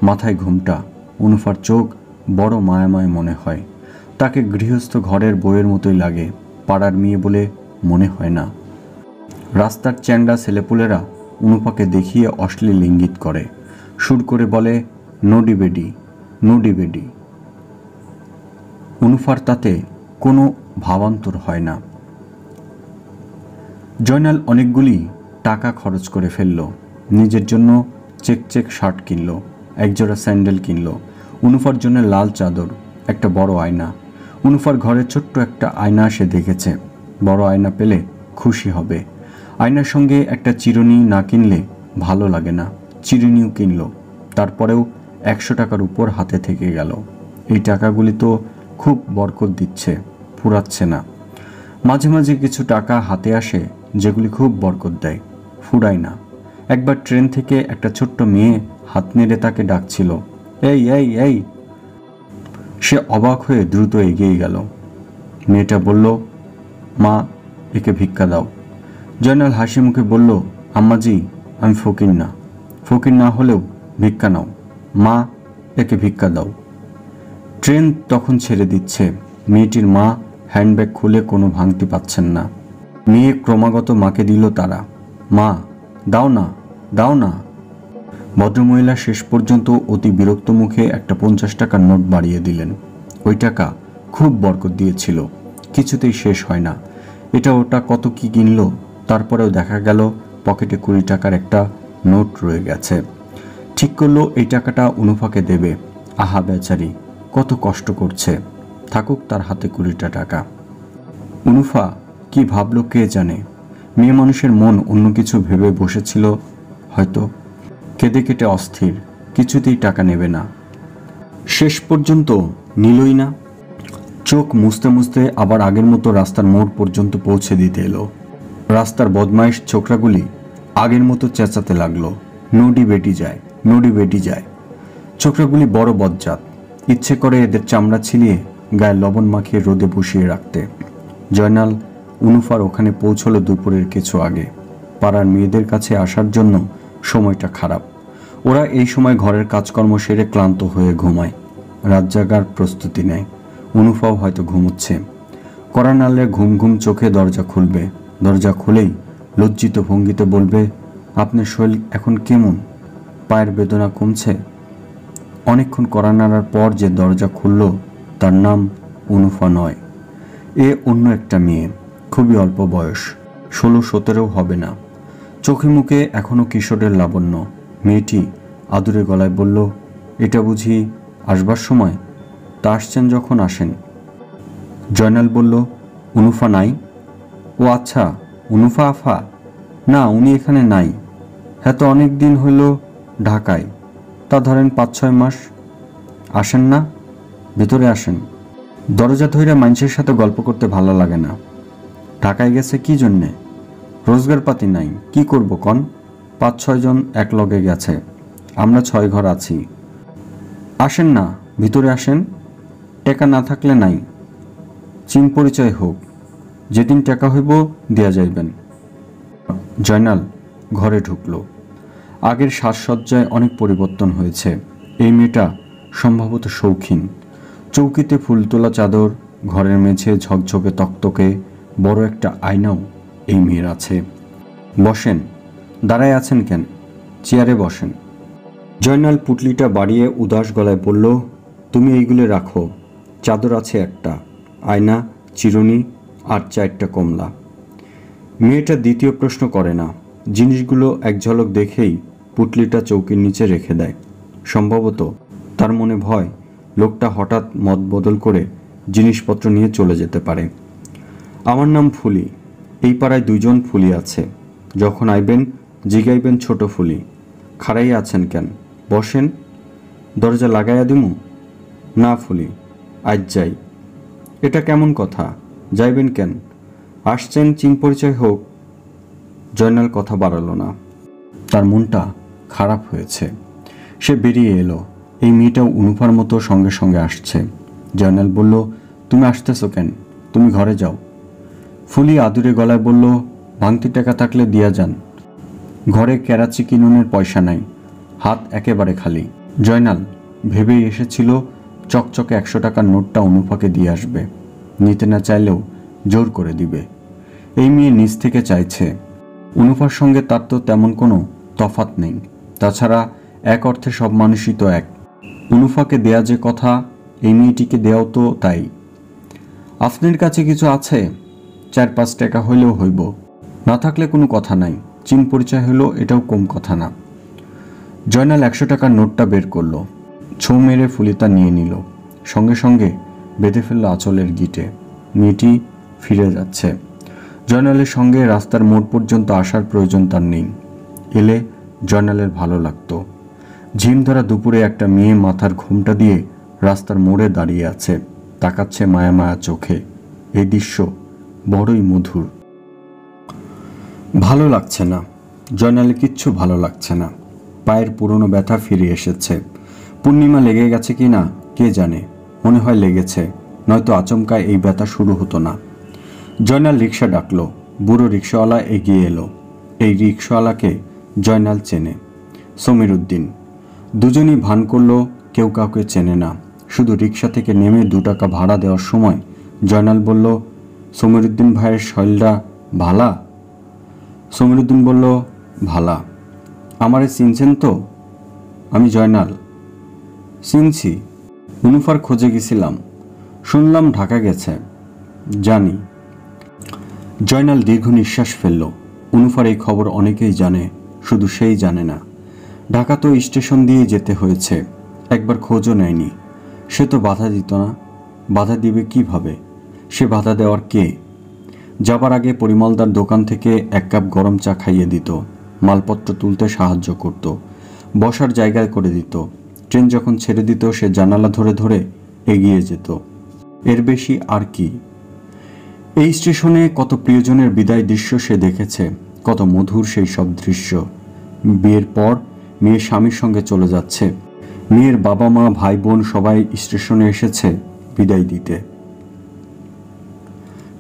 S1: মাথায় ঘুমটা। অনুফার চোখ বড় মায়াময় মনে হয়, তাকে গৃহস্থ ঘরের বউয়ের মতোই লাগে, পাড়ার মেয়ে বলে মনে হয় না। রাস্তার চ্যাংড়া ছেলেপুলেরা অনুফাকে দেখিয়ে অশ্লীল ইঙ্গিত করে, সুর করে বলে, নোডি বেডি, নোডি বেডি। অনুফার তাতে কোনো ভাবান্তর হয় না। জয়নাল অনেকগুলি টাকা খরচ করে ফেলল। নিজের জন্য চেক শার্ট কিনল, একজোড়া স্যান্ডেল কিনল, অনুফার জন্য লাল চাদর, একটা বড় আয়না। অনুফার ঘরে ছোট্ট একটা আয়না সে দেখেছে, বড় আয়না পেলে খুশি হবে। আয়নার সঙ্গে একটা চিরুনি না কিনলে ভালো লাগে না, চিরুনিও কিনল। তারপরেও 100 টাকার উপর হাতে থেকে গেল। এই টাকাগুলি তো খুব বরকত দিচ্ছে, ফুরাচ্ছে না। মাঝে মাঝে কিছু টাকা হাতে আসে যেগুলি খুব বরকত দেয়, ফুরায় না। একবার ট্রেন থেকে একটা ছোট্ট মেয়ে হাত নেড়ে তাকে ডাকছিল, এই এই এই। সে অবাক হয়ে দ্রুত এগিয়ে গেল। মেয়েটা বলল, মা, একে ভিক্ষা দাও। জয়নাল হাসি মুখে বলল, আম্মাজি, আমি ফকির না, ফকির না হলেও ভিক্ষা নাও, মা, একে ভিক্ষা দাও। ট্রেন তখন ছেড়ে দিচ্ছে। মেয়েটির মা হ্যান্ডব্যাগ খুলে কোনো ভাঙতি পাচ্ছেন না। মেয়ে ক্রমাগত মাকে দিল তারা, মা, দাও না, দাও না। ভদ্রমহিলা শেষ পর্যন্ত অতি বিরক্ত মুখে একটা 50 টাকার নোট বাড়িয়ে দিলেন। ওই টাকা খুব বরকত দিয়েছিল, কিছুতেই শেষ হয় না। এটা ওটা কত কি কিনল, তারপরেও দেখা গেল পকেটে 20 টাকার একটা নোট রয়ে গেছে। ঠিক করলো এই টাকাটা অনুফাকে দেবে। আহা বেচারি, কত কষ্ট করছে, থাকুক তার হাতে 20টা টাকা। অনুফা কি ভাবলো কে জানে। মেয়ে মানুষের মন অন্য কিছু ভেবে বসেছিল হয়তো। কেঁদে কেটে অস্থির, কিছুতেই টাকা নেবে না। শেষ পর্যন্ত নিলই না। চোখ মুছতে মুছতে আবার আগের মতো রাস্তার মোড় পর্যন্ত পৌঁছে দিতে এলো। রাস্তার বদমাইশ ছোকরাগুলি আগের মতো চেঁচাতে লাগলো, নোডি বেটি যায়, নোডি বেটি যায়। ছোকরাগুলি বড় বজ্জাত, ইচ্ছে করে এদের চামড়া ছিলিয়ে গায়ে লবণ মাখিয়ে রোদে বসিয়ে রাখতে। জয়নাল অনুফার ওখানে পৌঁছলো দুপুরের কিছু আগে। পাড়ার মেয়েদের কাছে আসার জন্য সময়টা খারাপ। ওরা এই সময় ঘরের কাজকর্ম সেরে ক্লান্ত হয়ে ঘুমায়, রাত জাগার প্রস্তুতি নেয়। অনুফাও হয়তো ঘুমোচ্ছে। কড়া নাড়লে ঘুম ঘুম চোখে দরজা খুলবে। দরজা খুলেই লজ্জিত ভঙ্গিতে বলবে, আপনার শরীর এখন কেমন, পায়ের বেদনা কমছে? অনেকক্ষণ কড়া নাড়ার পর যে দরজা খুলল তার নাম অনুফা নয়, এ অন্য একটা মেয়ে, খুবই অল্প বয়স, 16-17 হবে না। চোখে মুখে এখনো কিশোরের লাবণ্য। মেয়েটি আদুরে গলায় বলল, এটা বুঝি আসবার সময়? তা আসছেন যখন আসেন। জয়নাল বলল, অনুফা নাই? ও আচ্ছা, অনুফা আফা? না, উনি এখানে নাই। হ্যাঁ তো অনেক দিন হইল ঢাকায়, তা ধরেন 5-6 মাস। আসেন না? ভিতরে আসেন। দরজা ধইরা মানুষের সাথে গল্প করতে ভালো লাগে না। ঢাকায় গেছে কি জন্যে? রোজগার পাতি নাই, কি করব কন? 5-6 জন এক লগে গেছে, আমরা 6 ঘর আছি। আসেন না, ভিতরে আসেন। টাকা না থাকলে নাই, চিন পরিচয় হোক, যেদিন টাকা হইব দেয়া যাইবেন। জয়নাল ঘরে ঢুকল। আগের সাজসজ্জায় অনেক পরিবর্তন হয়েছে। এই মেয়েটা সম্ভবত শৌখিন। চৌকিতে ফুল তোলা চাদর, ঘরের মেঝে ঝকঝকে তক্তকে, বড় একটা আয়নাও এই মেয়ের আছে। বসেন। দাঁড়ায় আছেন কেন? চেয়ারে বসেন। জয়নাল পুটলিটা বাড়িয়ে উদাস গলায় বলল, তুমি এইগুলো রাখো। চাদর আছে একটা, আয়না, চিরুনি আর 4টা কমলা। মেয়েটা দ্বিতীয় প্রশ্ন করে না। জিনিসগুলো এক ঝলক দেখেই পুটলিটা চৌকির নিচে রেখে দেয়। সম্ভবত তার মনে ভয় লোকটা হঠাৎ মত বদল করে জিনিসপত্র নিয়ে চলে যেতে পারে। আমার নাম ফুলি। এই পাড়ায় 2জন ফুলি আছে। যখন আইবেন জিগাইবেন ছোট ফুলি। খাড়াই আছেন কেন? বসেন। দরজা লাগাইয়া দিমু? না ফুলি, আজ যাই। এটা কেমন কথা? যাইবেন কেন? আসছেন, চিন পরিচয় হোক। জয়নাল কথা বাড়ালো না। তার মনটা খারাপ হয়েছে। সে বেরিয়ে এলো। এই মেয়েটাও অনুফার মতো সঙ্গে সঙ্গে আসছে। জয়নাল বলল, তুমি আসতেছো কেন? তুমি ঘরে যাও। ফুলি আদুরে গলায় বলল, ভাঙতি টাকা থাকলে দিয়া যান। ঘরে কেরাচি কিনুনের পয়সা নাই, হাত একেবারে খালি। জয়নাল ভেবেই এসেছিল চকচকে 100 টাকার নোটটা অনুফাকে দিয়ে আসবে। নিতে না চাইলেও জোর করে দিবে। এই মেয়ে নিজ থেকে চাইছে। অনুফার সঙ্গে তার তো তেমন কোনো তফাৎ নেই। তাছাড়া এক অর্থে সব মানুষই তো এক। অনুফাকে দেয়া যে কথা, এই মেয়েটিকে দেওয়াও তো তাই। আপনার কাছে কিছু আছে? 4-5 টাকা হইলেও হইব, না থাকলে কোনো কথা নাই। চিন পরিচয় হলো, এটাও কম কথা না। জয়নাল 100 টাকার নোটটা বের করলো। ছৌ মেরে ফুলিতা নিয়ে নিল। সঙ্গে সঙ্গে বেঁধে ফেললো আঁচলের গিটে। মেয়েটি ফিরে যাচ্ছে। জয়নালের সঙ্গে রাস্তার মোড় পর্যন্ত আসার প্রয়োজন তার নেই। এলে জয়নালের ভালো লাগতো। ঝিম ধরা দুপুরে একটা মেয়ে মাথার ঘোমটা দিয়ে রাস্তার মোড়ে দাঁড়িয়ে আছে, তাকাচ্ছে মায়া মায়া চোখে। এই দৃশ্য বড়ই মধুর। ভালো লাগছে না। জয়নালের কিচ্ছু ভালো লাগছে না। পায়ের পুরনো ব্যথা ফিরে এসেছে। পূর্ণিমা লেগে গেছে কি না কে জানে, মনে হয় লেগেছে, নয়তো আচমকায় এই ব্যথা শুরু হতো না। জয়নাল রিক্সা ডাকলো। বুড়ো রিক্সাওয়ালা এগিয়ে এলো। এই রিক্সাওয়ালাকে জয়নাল চেনে, সমীর উদ্দিন। দুজনই ভান করলো কেউ কাউকে চেনে না। শুধু রিক্সা থেকে নেমে 2 টাকা ভাড়া দেওয়ার সময় জয়নাল বলল, সমীর উদ্দিন ভাইয়ের শৈলটা ভালা? সমীর উদ্দিন বলল, ভালা। আমারে চিনছেন তো? আমি জয়নাল। চিনছি, অনুফার খোঁজে গেছিলাম, শুনলাম ঢাকা গেছে। জানি। জয়নাল দীর্ঘ নিঃশ্বাস ফেলল। অনুফার এই খবর অনেকেই জানে, শুধু সেই জানে না। ঢাকা তো স্টেশন দিয়ে যেতে হয়েছে, একবার খোঁজও নেয়নি। সে তো বাধা দিত না। বাধা দিবে কিভাবে? সে বাধা দেওয়ার কে? যাবার আগে পরিমলদার দোকান থেকে 1 কাপ গরম চা খাইয়ে দিত, মালপত্র তুলতে সাহায্য করত, বসার জায়গায় করে দিত। ট্রেন যখন ছেড়ে দিত সে জানালা ধরে ধরে এগিয়ে যেত। এর বেশি আর কি? এই স্টেশনে কত প্রিয়জনের বিদায় দৃশ্য সে দেখেছে, কত মধুর সেই সব দৃশ্য। বিয়ের পর মেয়ে স্বামীর সঙ্গে চলে যাচ্ছে। মেয়ের বাবা মা ভাই বোন সবাই স্টেশনে এসেছে বিদায় দিতে।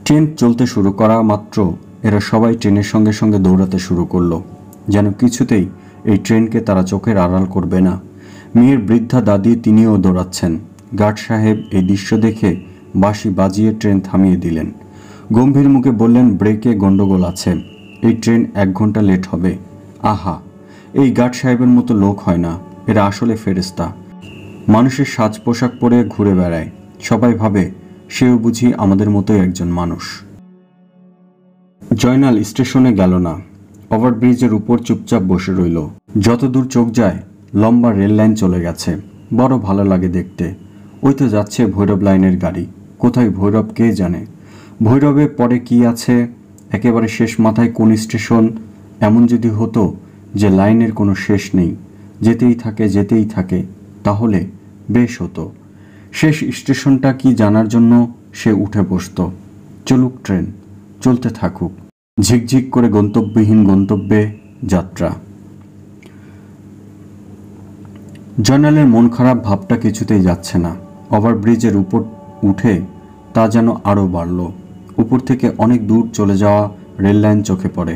S1: ট্রেন চলতে শুরু করা মাত্র এরা সবাই ট্রেনের সঙ্গে সঙ্গে দৌড়াতে শুরু করলো, যেন কিছুতেই এই ট্রেনকে তারা চোখের আড়াল করবে না। মেয়ের বৃদ্ধা দাদি তিনিও দৌড়াচ্ছেন। গার্ড সাহেব এই দৃশ্য দেখে বাঁশি বাজিয়ে ট্রেন থামিয়ে দিলেন। গম্ভীর মুখে বললেন, ব্রেকে গন্ডগোল আছে, এই ট্রেন 1 ঘন্টা লেট হবে। আহা, এই গার্ড সাহেবের মতো লোক হয় না, এরা আসলে ফেরেশতা। মানুষের সাজ পোশাক পরে ঘুরে বেড়ায়, সবাই ভাবে সেও বুঝি আমাদের মতোই একজন মানুষ। জয়নাল স্টেশনে গেল না, ওভারব্রিজের উপর চুপচাপ বসে রইল। যতদূর চোখ যায় লম্বা রেল লাইন চলে গেছে, বড় ভালো লাগে দেখতে। ওই তো যাচ্ছে ভৈরব লাইনের গাড়ি। কোথায় ভৈরব কে জানে? ভৈরবে পরে কি আছে, একেবারে শেষ মাথায় কোন স্টেশন, এমন যদি হতো যে লাইনের কোনো শেষ নেই, যেতেই থাকে যেতেই থাকে, তাহলে বেশ হতো। শেষ স্টেশনটা কি জানার জন্য সে উঠে বসত। চলুক ট্রেন, চলতে থাকুক। ঝিকঝিক করে গন্তব্যহীন গন্তব্যে যাত্রা। জয়নালের মন খারাপ ভাবটা কিছুতেই যাচ্ছে না। ওভারব্রিজের উপর উঠে তা যেন আরও বাড়ল। উপর থেকে অনেক দূর চলে যাওয়া রেল লাইন চোখে পড়ে।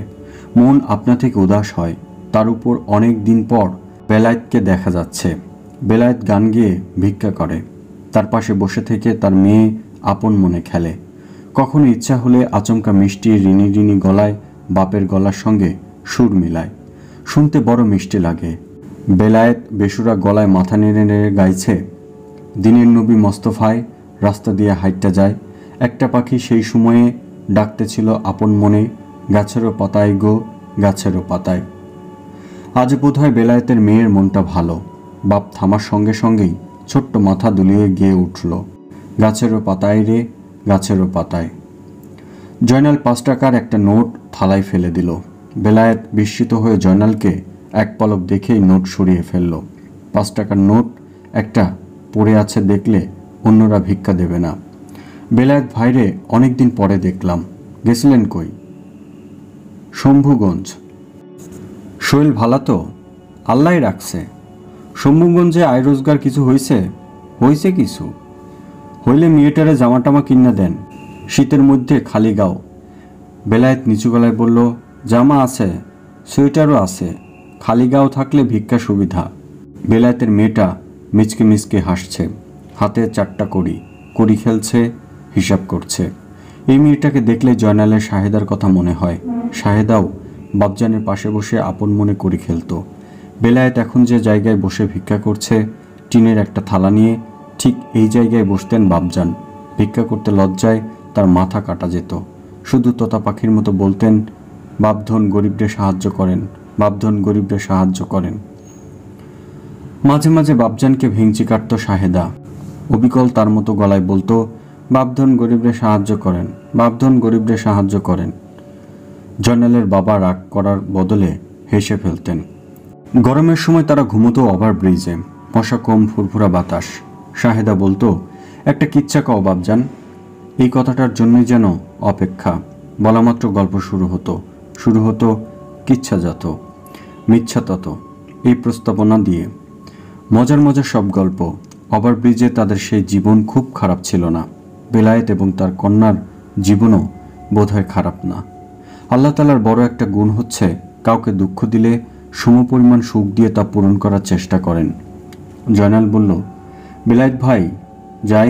S1: মন আপনা থেকে উদাস হয়। তার উপর অনেক দিন পর বেলায়েতকে দেখা যাচ্ছে। বেলায়েত গান গেয়ে ভিক্ষা করে। তার পাশে বসে থেকে তার মেয়ে আপন মনে খেলে। কখনো ইচ্ছা হলে আচমকা মিষ্টি রিনি রিনি গলায় বাপের গলার সঙ্গে সুর মিলায়। শুনতে বড় মিষ্টি লাগে। বেলায়েত বেসুরা গলায় মাথা নেড়ে নেড়ে গাইছে, দিনের নবী মোস্তফায় রাস্তা দিয়ে হাইটটা যায়, একটা পাখি সেই সময়ে ডাকতেছিল আপন মনে, গাছেরও পাতায় গো গাছেরও পাতায়। আজ বোধহয় বেলায়েতের মেয়ের মনটা ভালো। বাপ থামার সঙ্গে সঙ্গেই ছোট্ট মাথা দুলিয়ে গেয়ে উঠল, গাছেরও পাতায় রে গাছেরও পাতায়। জয়নাল 5 টাকার একটা নোট থালায় ফেলে দিল। বেলায়েত বিস্মিত হয়ে জয়নালকে এক পলক দেখেই নোট সরিয়ে ফেলল। 5 টাকার নোট একটা পড়ে আছে দেখলে অন্যরা ভিক্ষা দেবে না। বেলায়েত ভাইরে অনেকদিন পরে দেখলাম, গেছিলেন কই? শম্ভুগঞ্জ। শৈল ভালা তো? আল্লাহ রাখছে। শম্ভুগঞ্জে আয় রোজগার কিছু হইছে? হইছে কিছু। হইলে মেয়েটারে জামা টামা কিনা দেন, শীতের মধ্যে খালি গাও। বেলায়েত নিচু গলায় বলল, জামা আছে, সোয়েটারও আছে, খালি গাও থাকলে ভিক্ষা সুবিধা। বেলায়েতের মেয়েটা মিচকে মিচকে হাসছে, হাতে 4টা কড়ি খেলছে, হিসাব করছে। এই মেয়েটাকে দেখলে জয়নালের শাহেদার কথা মনে হয়। শাহেদাও বাপজানের পাশে বসে আপন মনে কড়ি খেলত। বেলায়েত এখন যে জায়গায় বসে ভিক্ষা করছে, টিনের একটা থালা নিয়ে, ঠিক এই জায়গায় বসতেন বাপজান। ভিক্ষা করতে লজ্জায় তার মাথা কাটা যেত। শুধু তোতা পাখির মতো বলতেন, বাপধন গরিবদের সাহায্য করেন, বাপধন গরিবদের সাহায্য করেন। মাঝে মাঝে বাপজানকে ভেঙচি কাটত শাহেদা। অবিকল তার মতো গলায় বলতো, বাপধন গরিবদের সাহায্য করেন, বাপধন গরিবদের সাহায্য করেন। জয়নালের বাবা রাগ করার বদলে হেসে ফেলতেন। গরমের সময় তারা ঘুমতো ওভারব্রিজে, মশা কম, ফুরফুরা বাতাস। শাহেদা বলতো, একটা কিচ্ছা কও বাপজান। এই কথাটার জন্যই যেন অপেক্ষা। বলা মাত্র গল্প শুরু হতো কিচ্ছাজাত, মিথ্যাতত এই প্রস্তাবনা দিয়ে। মজার মজার সব গল্প। ওভারব্রিজে তাদের সেই জীবন খুব খারাপ ছিল না। বেলায়েত এবং তার কন্যার জীবনও বোধহয় খারাপ না। আল্লাহ তাআলার বড় একটা গুণ হচ্ছে, কাউকে দুঃখ দিলে সমপরিমাণ সুখ দিয়ে তা পূরণ করার চেষ্টা করেন। জয়নাল বলল, বেলায়েত ভাই যাই,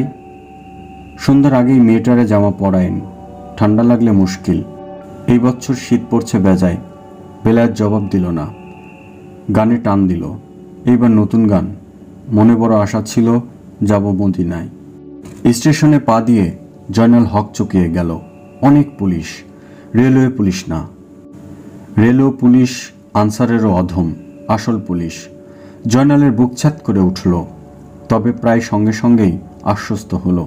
S1: সন্ধ্যার আগেই মেয়েটারে জামা পরায়েন, ঠান্ডা লাগলে মুশকিল। এই বছর শীত পড়ছে বেজায়। বেলায়েত জবাব দিল না, গানে টান দিল। এইবার নতুন গান। মনে বড় আশা ছিল যাব মদিনায়। স্টেশনে পা দিয়ে জয়নাল হক চকিয়ে গেল। অনেক পুলিশ, রেলওয়ে পুলিশ না। রেলওয়ে পুলিশ আনসারেরও অধম, আসল পুলিশ। জয়নালের বুক ছাত করে উঠল, তবে প্রায় সঙ্গে সঙ্গেই আশ্বস্ত হলো।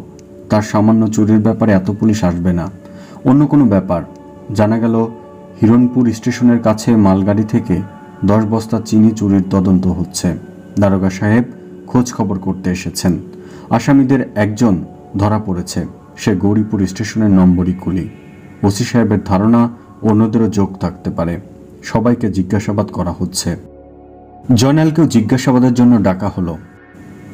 S1: তার সামান্য চুরির ব্যাপারে এত পুলিশ আসবে না, অন্য কোনো ব্যাপার। জানা গেল হিরণপুর স্টেশনের কাছে মালগাড়ি থেকে 10 বস্তা চিনি চুরির তদন্ত হচ্ছে। দারোগা সাহেব খোঁজ খবর করতে এসেছেন। আসামিদের একজন ধরা পড়েছে। সে গৌরীপুর স্টেশনের নম্বরই কুলি। ওসি সাহেবের ধারণা অন্যদেরও যোগ থাকতে পারে। সবাইকে জিজ্ঞাসাবাদ করা হচ্ছে। জয়নালকেও জিজ্ঞাসাবাদের জন্য ডাকা হলো।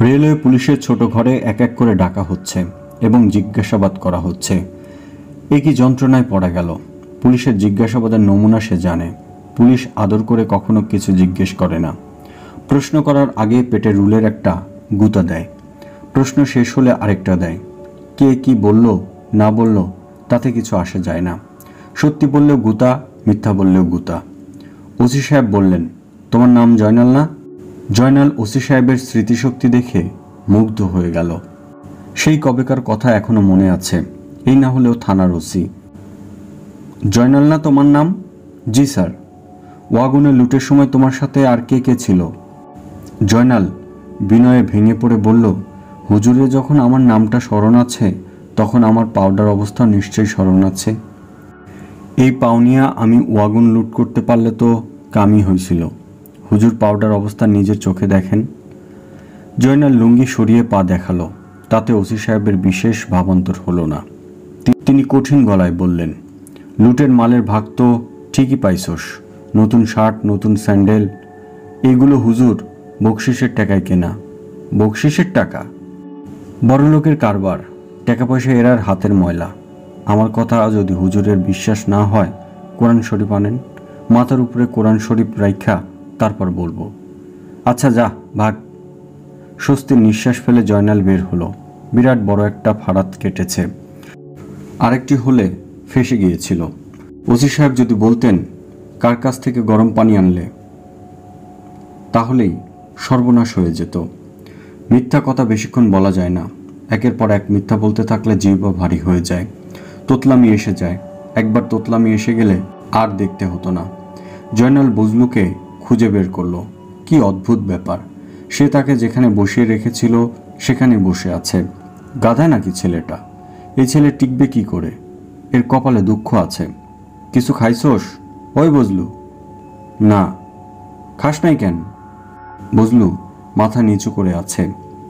S1: রেলওয়ে পুলিশের ছোট ঘরে এক এক করে ডাকা হচ্ছে এবং জিজ্ঞাসাবাদ করা হচ্ছে। এ কি যন্ত্রণায় পড়া গেল। পুলিশের জিজ্ঞাসাবাদের নমুনা সে জানে। পুলিশ আদর করে কখনো কিছু জিজ্ঞেস করে না। প্রশ্ন করার আগে পেটে রুলের একটা গুঁতা দেয়, প্রশ্ন শেষ হলে আরেকটা দেয়। কে কি বলল না বলল তাতে কিছু আসে যায় না। সত্যি বললেও গুঁতা, মিথ্যা বললেও গুঁতা। ওসি সাহেব বললেন, তোমার নাম জয়নাল না? জয়নাল ওসি সাহেবের স্মৃতিশক্তি দেখে মুগ্ধ হয়ে গেল। সেই কবেকার কথা এখনো মনে আছে, এই না হলেও থানার ওসি। জয়নাল না তোমার নাম? জি স্যার। ওয়াগনে লুটের সময় তোমার সাথে আর কে কে ছিল? জয়নাল বিনয়ে ভেঙে পড়ে বলল, হুজুরে যখন আমার নামটা স্মরণ আছে, তখন আমার পাউডার অবস্থা নিশ্চয়ই স্মরণ আছে। এই পাওনিয়া আমি ওয়াগন লুট করতে পারলে তো কামই হয়েছিল। হুজুর পাউডার অবস্থা নিজের চোখে দেখেন। জয়নাল লুঙ্গি সরিয়ে পা দেখালো। তাতে ওসি সাহেবের বিশেষ ভাবান্তর হলো না। তিনি কঠিন গলায় বললেন, লুটের মালের ভাগ তো ঠিকই পাইছস। নতুন শার্ট, নতুন স্যান্ডেল, এগুলো হুজুর বকশিসের টাকায় কেনা। বকশিসের টাকা? বড়লোকের কারবার, টাকা পয়সা এরার হাতের ময়লা। আমার কথা যদি হুজুরের বিশ্বাস না হয়, কোরআন শরীফ আনেন, মাথার উপরে কোরআন শরীফ রাইখা তারপর বলবো। আচ্ছা যা ভাগ। স্বস্তির নিঃশ্বাস ফেলে জয়নাল বের হলো। বিরাট বড় একটা ফারাত কেটেছে, আরেকটি হলে ফেসে গিয়েছিল। ওসি সাহেব যদি বলতেন কার কাছ থেকে গরম পানি আনলে, তাহলেই সর্বনাশ হয়ে যেত। মিথ্যা কথা বেশিক্ষণ বলা যায় না। একের পর এক মিথ্যা বলতে থাকলে জিহ্বা ভারী হয়ে যায়, তোতলামি এসে যায়। একবার তোতলামি এসে গেলে আর দেখতে হতো না। জয়নাল বজলুকে খুঁজে বের করলো। কি অদ্ভুত ব্যাপার, সে তাকে যেখানে বসিয়ে রেখেছিল সেখানে বসে আছে। গাধা নাকি ছেলেটা? এই ছেলে টিকবে কি করে? এর কপালে দুঃখ আছে। কিছু খাইছোস ওই বজলু? না। খাস নাই কেন? বজলু মাথা নিচু করে আছে,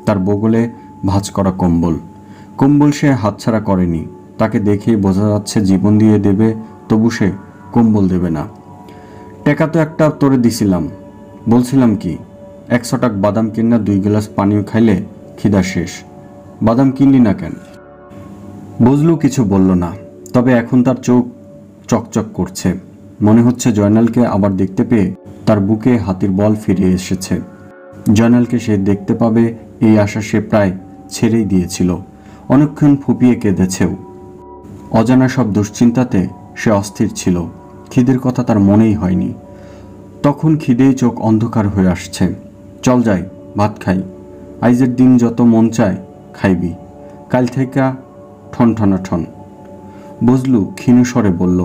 S1: তার বগলে ভাঁজ করা কম্বল। কম্বল সে হাতছাড়া করেনি। তাকে দেখেই বোঝা যাচ্ছে জীবন দিয়ে দেবে, তবু সে কম্বল দেবে না। টেকা তো একটা তোরে দিছিলাম, বলছিলাম কি 100 টাকা বাদাম কিনা 2 গ্লাস পানিও খাইলে খিদা শেষ। বাদাম কিনলি না কেন? বজলু কিছু বলল না, তবে এখন তার চোখ চকচক করছে। মনে হচ্ছে জয়নালকে আবার দেখতে পেয়ে তার বুকে হাতির বল ফিরে এসেছে। জয়নালকে সে দেখতে পাবে এই আশা সে প্রায় ছেড়েই দিয়েছিল। অনেকক্ষণ ফুপিয়ে কেঁদেছেও। অজানা সব দুশ্চিন্তাতে সে অস্থির ছিল। খিদের কথা তার মনেই হয়নি। তখন খিদেই চোখ অন্ধকার হয়ে আসছে। চল যাই, ভাত খাই। আইজের দিন যত মন চায় খাইবি, কাল থেকে ঠন ঠনা ঠন। বজলু ক্ষীণ স্বরে বলল,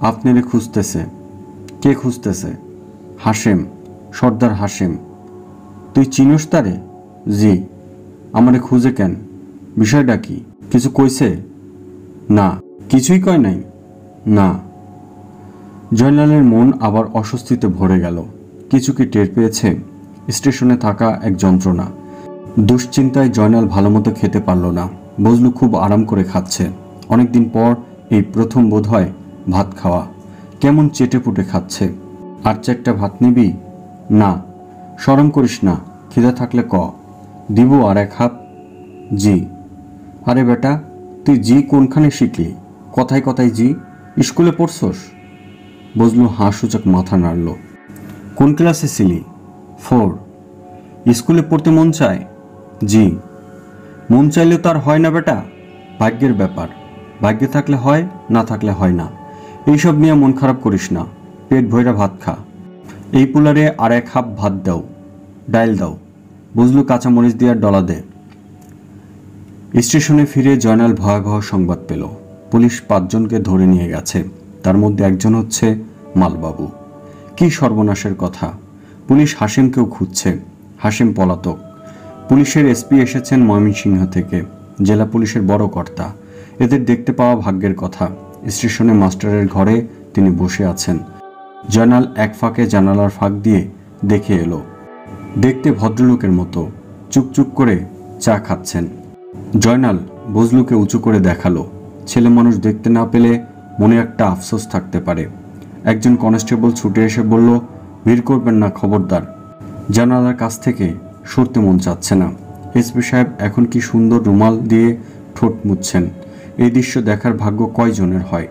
S1: আপনারে খুঁজতেছে। কে খুঁজতেছে? হাশেম, সর্দার হাশেম। তুই চিনোস তারে? জি। আমারে খুঁজে কেন? বিষয়টা কি? কিছু কইছে? না। কিছুই কয় নাই? না। জয়নালের মন আবার অস্বস্তিতে ভরে গেল। কিছু কি টের পেয়েছে? স্টেশনে থাকা এক যন্ত্রণা। দুশ্চিন্তায় জয়নাল ভালোমতো খেতে পারল না। বজলু খুব আরাম করে খাচ্ছে। অনেকদিন পর এই প্রথম বোধহয় ভাত খাওয়া। কেমন চেটে পুটে খাচ্ছে। আর 4টা ভাত নিবি? না। শরম করিস না, খিদা থাকলে ক, দিব আর 1 হাত। জি। আরে বেটা, তুই জি কোনখানে শিখলি? কথায় কথায় জি? স্কুলে পড়ছস? বজলু হাসূচক মাথা নাড়ল। কোন ক্লাসে ছিলি? 4। স্কুলে পড়তে মন চায়? জি। মন চাইলে তো আর হয় না বেটা, ভাগ্যের ব্যাপার। ভাগ্যে থাকলে হয়, না থাকলে হয় না। এইসব নিয়ে মন খারাপ করিস না। পেট ভইরা ভাত খা। এই পোলারে আর 1 হাফ ভাত দাও, ডাইল দাও। বজলু কাঁচামরিচ দিয়ে ডলা দে। স্টেশনে ফিরে জয়নাল ভয়াবহ সংবাদ পেল। পুলিশ 5 জনকে ধরে নিয়ে গেছে। তার মধ্যে একজন হচ্ছে মালবাবু। কি সর্বনাশের কথা! পুলিশ হাশেমকেও খুঁজছে। হাশেম পলাতক। পুলিশের এসপি এসেছেন ময়মনসিংহ থেকে, জেলা পুলিশের বড় কর্তা। এদের দেখতে পাওয়া ভাগ্যের কথা। স্টেশনে মাস্টারের ঘরে তিনি বসে আছেন। জয়নাল এক ফাঁকে জানালার ফাঁক দিয়ে দেখে এলো। দেখতে ভদ্রলোকের মতো চুপচুপ করে চা খাচ্ছেন। জয়নাল বজলুকে উঁচু করে দেখালো। ছেলে মানুষ দেখতে না পেলে মনে একটা আফসোস থাকতে পারে। একজন কনস্টেবল ছুটে এসে বলল, ভিড় করবেন না, খবরদার। জানালার কাছ থেকে সরতে মন চাচ্ছে না। এসপি সাহেব এখন কি সুন্দর রুমাল দিয়ে ঠোঁট মুছছেন। এই দৃশ্য দেখার ভাগ্য কয়জনের হয়?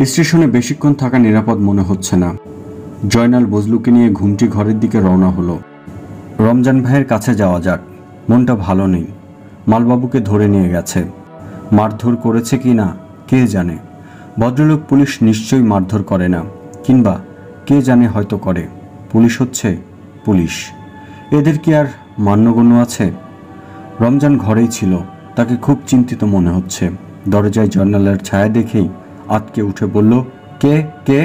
S1: স্টেশনে বেশিক্ষণ থাকা নিরাপদ মনে হচ্ছে না। জয়নাল বজলুকে নিয়ে ঘুমটি ঘরের দিকে রওনা হলো। রমজান ভাইয়ের কাছে যাওয়া যাক। মনটা ভালো নেই। মালবাবুকে ধরে নিয়ে গেছে। মারধর করেছে কি না কে জানে। ভদ্রলোক পুলিশ নিশ্চয়ই মারধর করে না, কিংবা কে জানে হয়তো করে। পুলিশ হচ্ছে পুলিশ, এদের কি আর মান্যগণ্য আছে? রমজান ঘরেই ছিল। তাকে খুব চিন্তিত মনে হচ্ছে। দরজায় জয়নালের ছায়া দেখেই আতকে উঠে বলল, কে কে?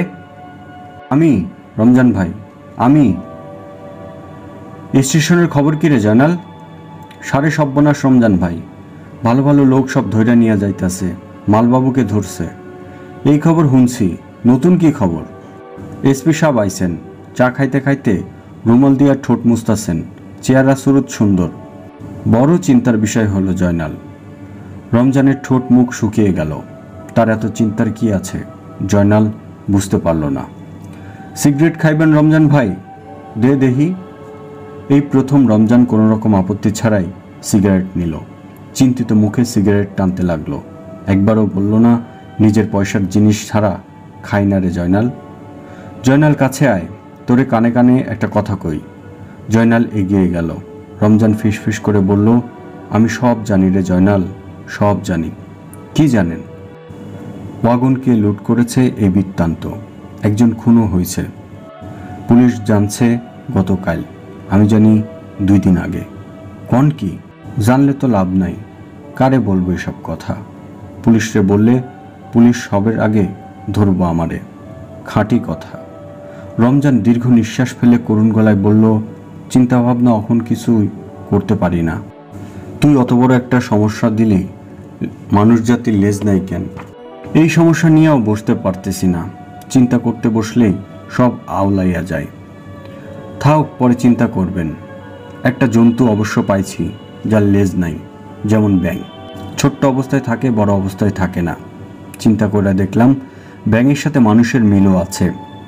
S1: আমি, রমজান ভাই, আমি। স্টেশনের খবর কি রে জয়নাল? সাড়ে সর্বনাশ রমজান ভাই। ভালো ভালো লোক সব ধইরা নিয়ে যাইতাছে, মালবাবুকে ধরছে। এই খবর শুনছি। নতুন কি খবর? এসপি সাহেব আইছেন, চা খাইতে খাইতে রুমাল দিয়া ঠোঁট মুছতাছেন। চেহারা সুরত সুন্দর। বড় চিন্তার বিষয় হলো জয়নাল। রমজানের ঠোঁট মুখ শুকিয়ে গেল। তার এত চিন্তার কি আছে জয়নাল বুঝতে পারল না। সিগারেট খাইবেন রমজান ভাই? দে দেহি। এই প্রথম রমজান কোনো রকম আপত্তি ছাড়াই সিগারেট নিল। চিন্তিত মুখে সিগারেট টানতে লাগলো। একবারও বলল না নিজের পয়সার জিনিস ছাড়া খাই না রে জয়নাল। জয়নাল কাছে আয়, তোরে কানে কানে একটা কথা কই। জয়নাল এগিয়ে গেল। রমজান ফিসফিস করে বলল, আমি সব জানি রে জয়নাল, সব জানি। কি জানেন? ওয়াগনকে লুট করেছে এই বৃত্তান্ত। একজন খুনও হয়েছে। পুলিশ জানছে গতকাল, আমি জানি 2 দিন আগে। কোন কি? জানলে তো লাভ নাই, কারে বলবো এসব কথা? পুলিশরে বললে পুলিশ সবের আগে ধরবো আমারে। খাঁটি কথা। রমজান দীর্ঘ নিঃশ্বাস ফেলে করুণ গলায় বলল, চিন্তাভাবনা এখন কিছুই করতে পারি না। তুই অত বড় একটা সমস্যা দিলি, মানুষ জাতির লেজ নাই কেন? এই সমস্যা নিয়েও বসতে পারতেছি না। চিন্তা করতে বসলেই সব আওলাইয়া যায়। থাক, পরে চিন্তা করবেন। একটা জন্তু অবশ্য পাইছি যার লেজ নাই, যেমন ব্যাঙ। ছোট্ট অবস্থায় থাকে, বড় অবস্থায় থাকে না। চিন্তা করে দেখলাম ব্যাঙের সাথে মানুষের মিলও আছে।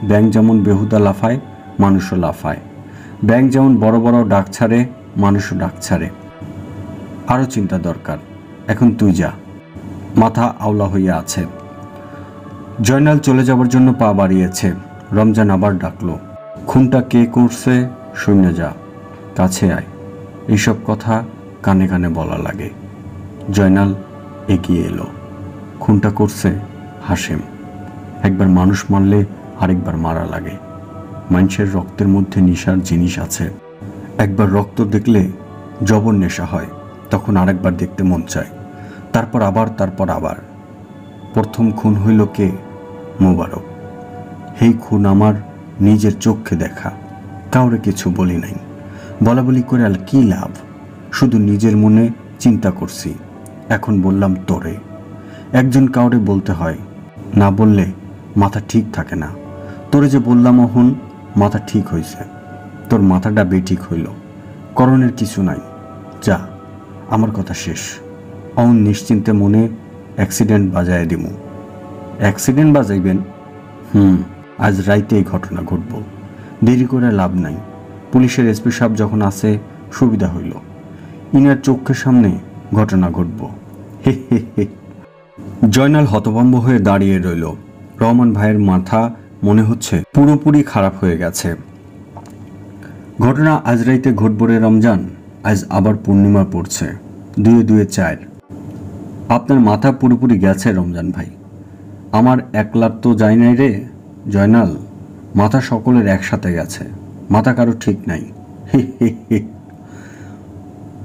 S1: ব্যাঙ যেমন বেহুদা লাফায়, মানুষও লাফায়। ব্যাঙ যেমন বড় বড় ডাক ছাড়ে, মানুষও ডাক ছাড়ে। আরও চিন্তা দরকার। এখন তুই যা। মাথা আওলা হইয়া আছে। জয়নাল চলে যাবার জন্য পা বাড়িয়েছে। রমজান আবার ডাকলো, খুনটা কে করছে শুনে যা, কাছে আয়। এইসব কথা কানে কানে বলা লাগে। জয়নাল এগিয়ে এলো। খুনটা করছে হাশেম। একবার মানুষ মারলে আরেকবার মারা লাগে। মানুষের রক্তের মধ্যে নেশার জিনিস আছে। একবার রক্ত দেখলে জবর নেশা হয়, তখন আরেকবার দেখতে মন চায়। তারপর আবার। প্রথম খুন হইল কে? মোবারক। এই খুন আমার নিজের চোখে দেখা। কাউরে কিছু বলি নাই। বলা বলি করে আর কি লাভ? শুধু নিজের মনে চিন্তা করছি। এখন বললাম তোরে। একজন কাউরে বলতে হয়, না বললে মাথা ঠিক থাকে না। তোরে যে বললাম অহন মাথা ঠিক হয়েছে, তোর মাথাটা বেঠিক হইল। করণের কিছু নাই, যা, আমার কথা শেষ। অহন নিশ্চিন্তে মনে অ্যাক্সিডেন্ট বাজায় দিমু। অ্যাক্সিডেন্ট বাজাইবেন? আজ রাইতে এই ঘটনা ঘটব। দেরি করে লাভ নাই। পুলিশের এসপি সাহেব যখন আছে সুবিধা হইল। ইনার চোখের সামনে ঘটনা ঘটব। হে হে হে। জয়নাল হতভম্ব হয়ে দাঁড়িয়ে রইল। রহমান ভাইয়ের মাথা মনে হচ্ছে পুরোপুরি খারাপ হয়ে গেছে। ঘটনা আজ রাইতে ঘটব রে রমজান। আজ আবার পূর্ণিমা পড়ছে। 2 2 4। আপনার মাথা পুরোপুরি গেছে রমজান ভাই। আমার একলার তো যায় নাই রে জয়নাল। মাথা সকলের একসাথে গেছে। মাথা কারো ঠিক নাই। হে হে হে।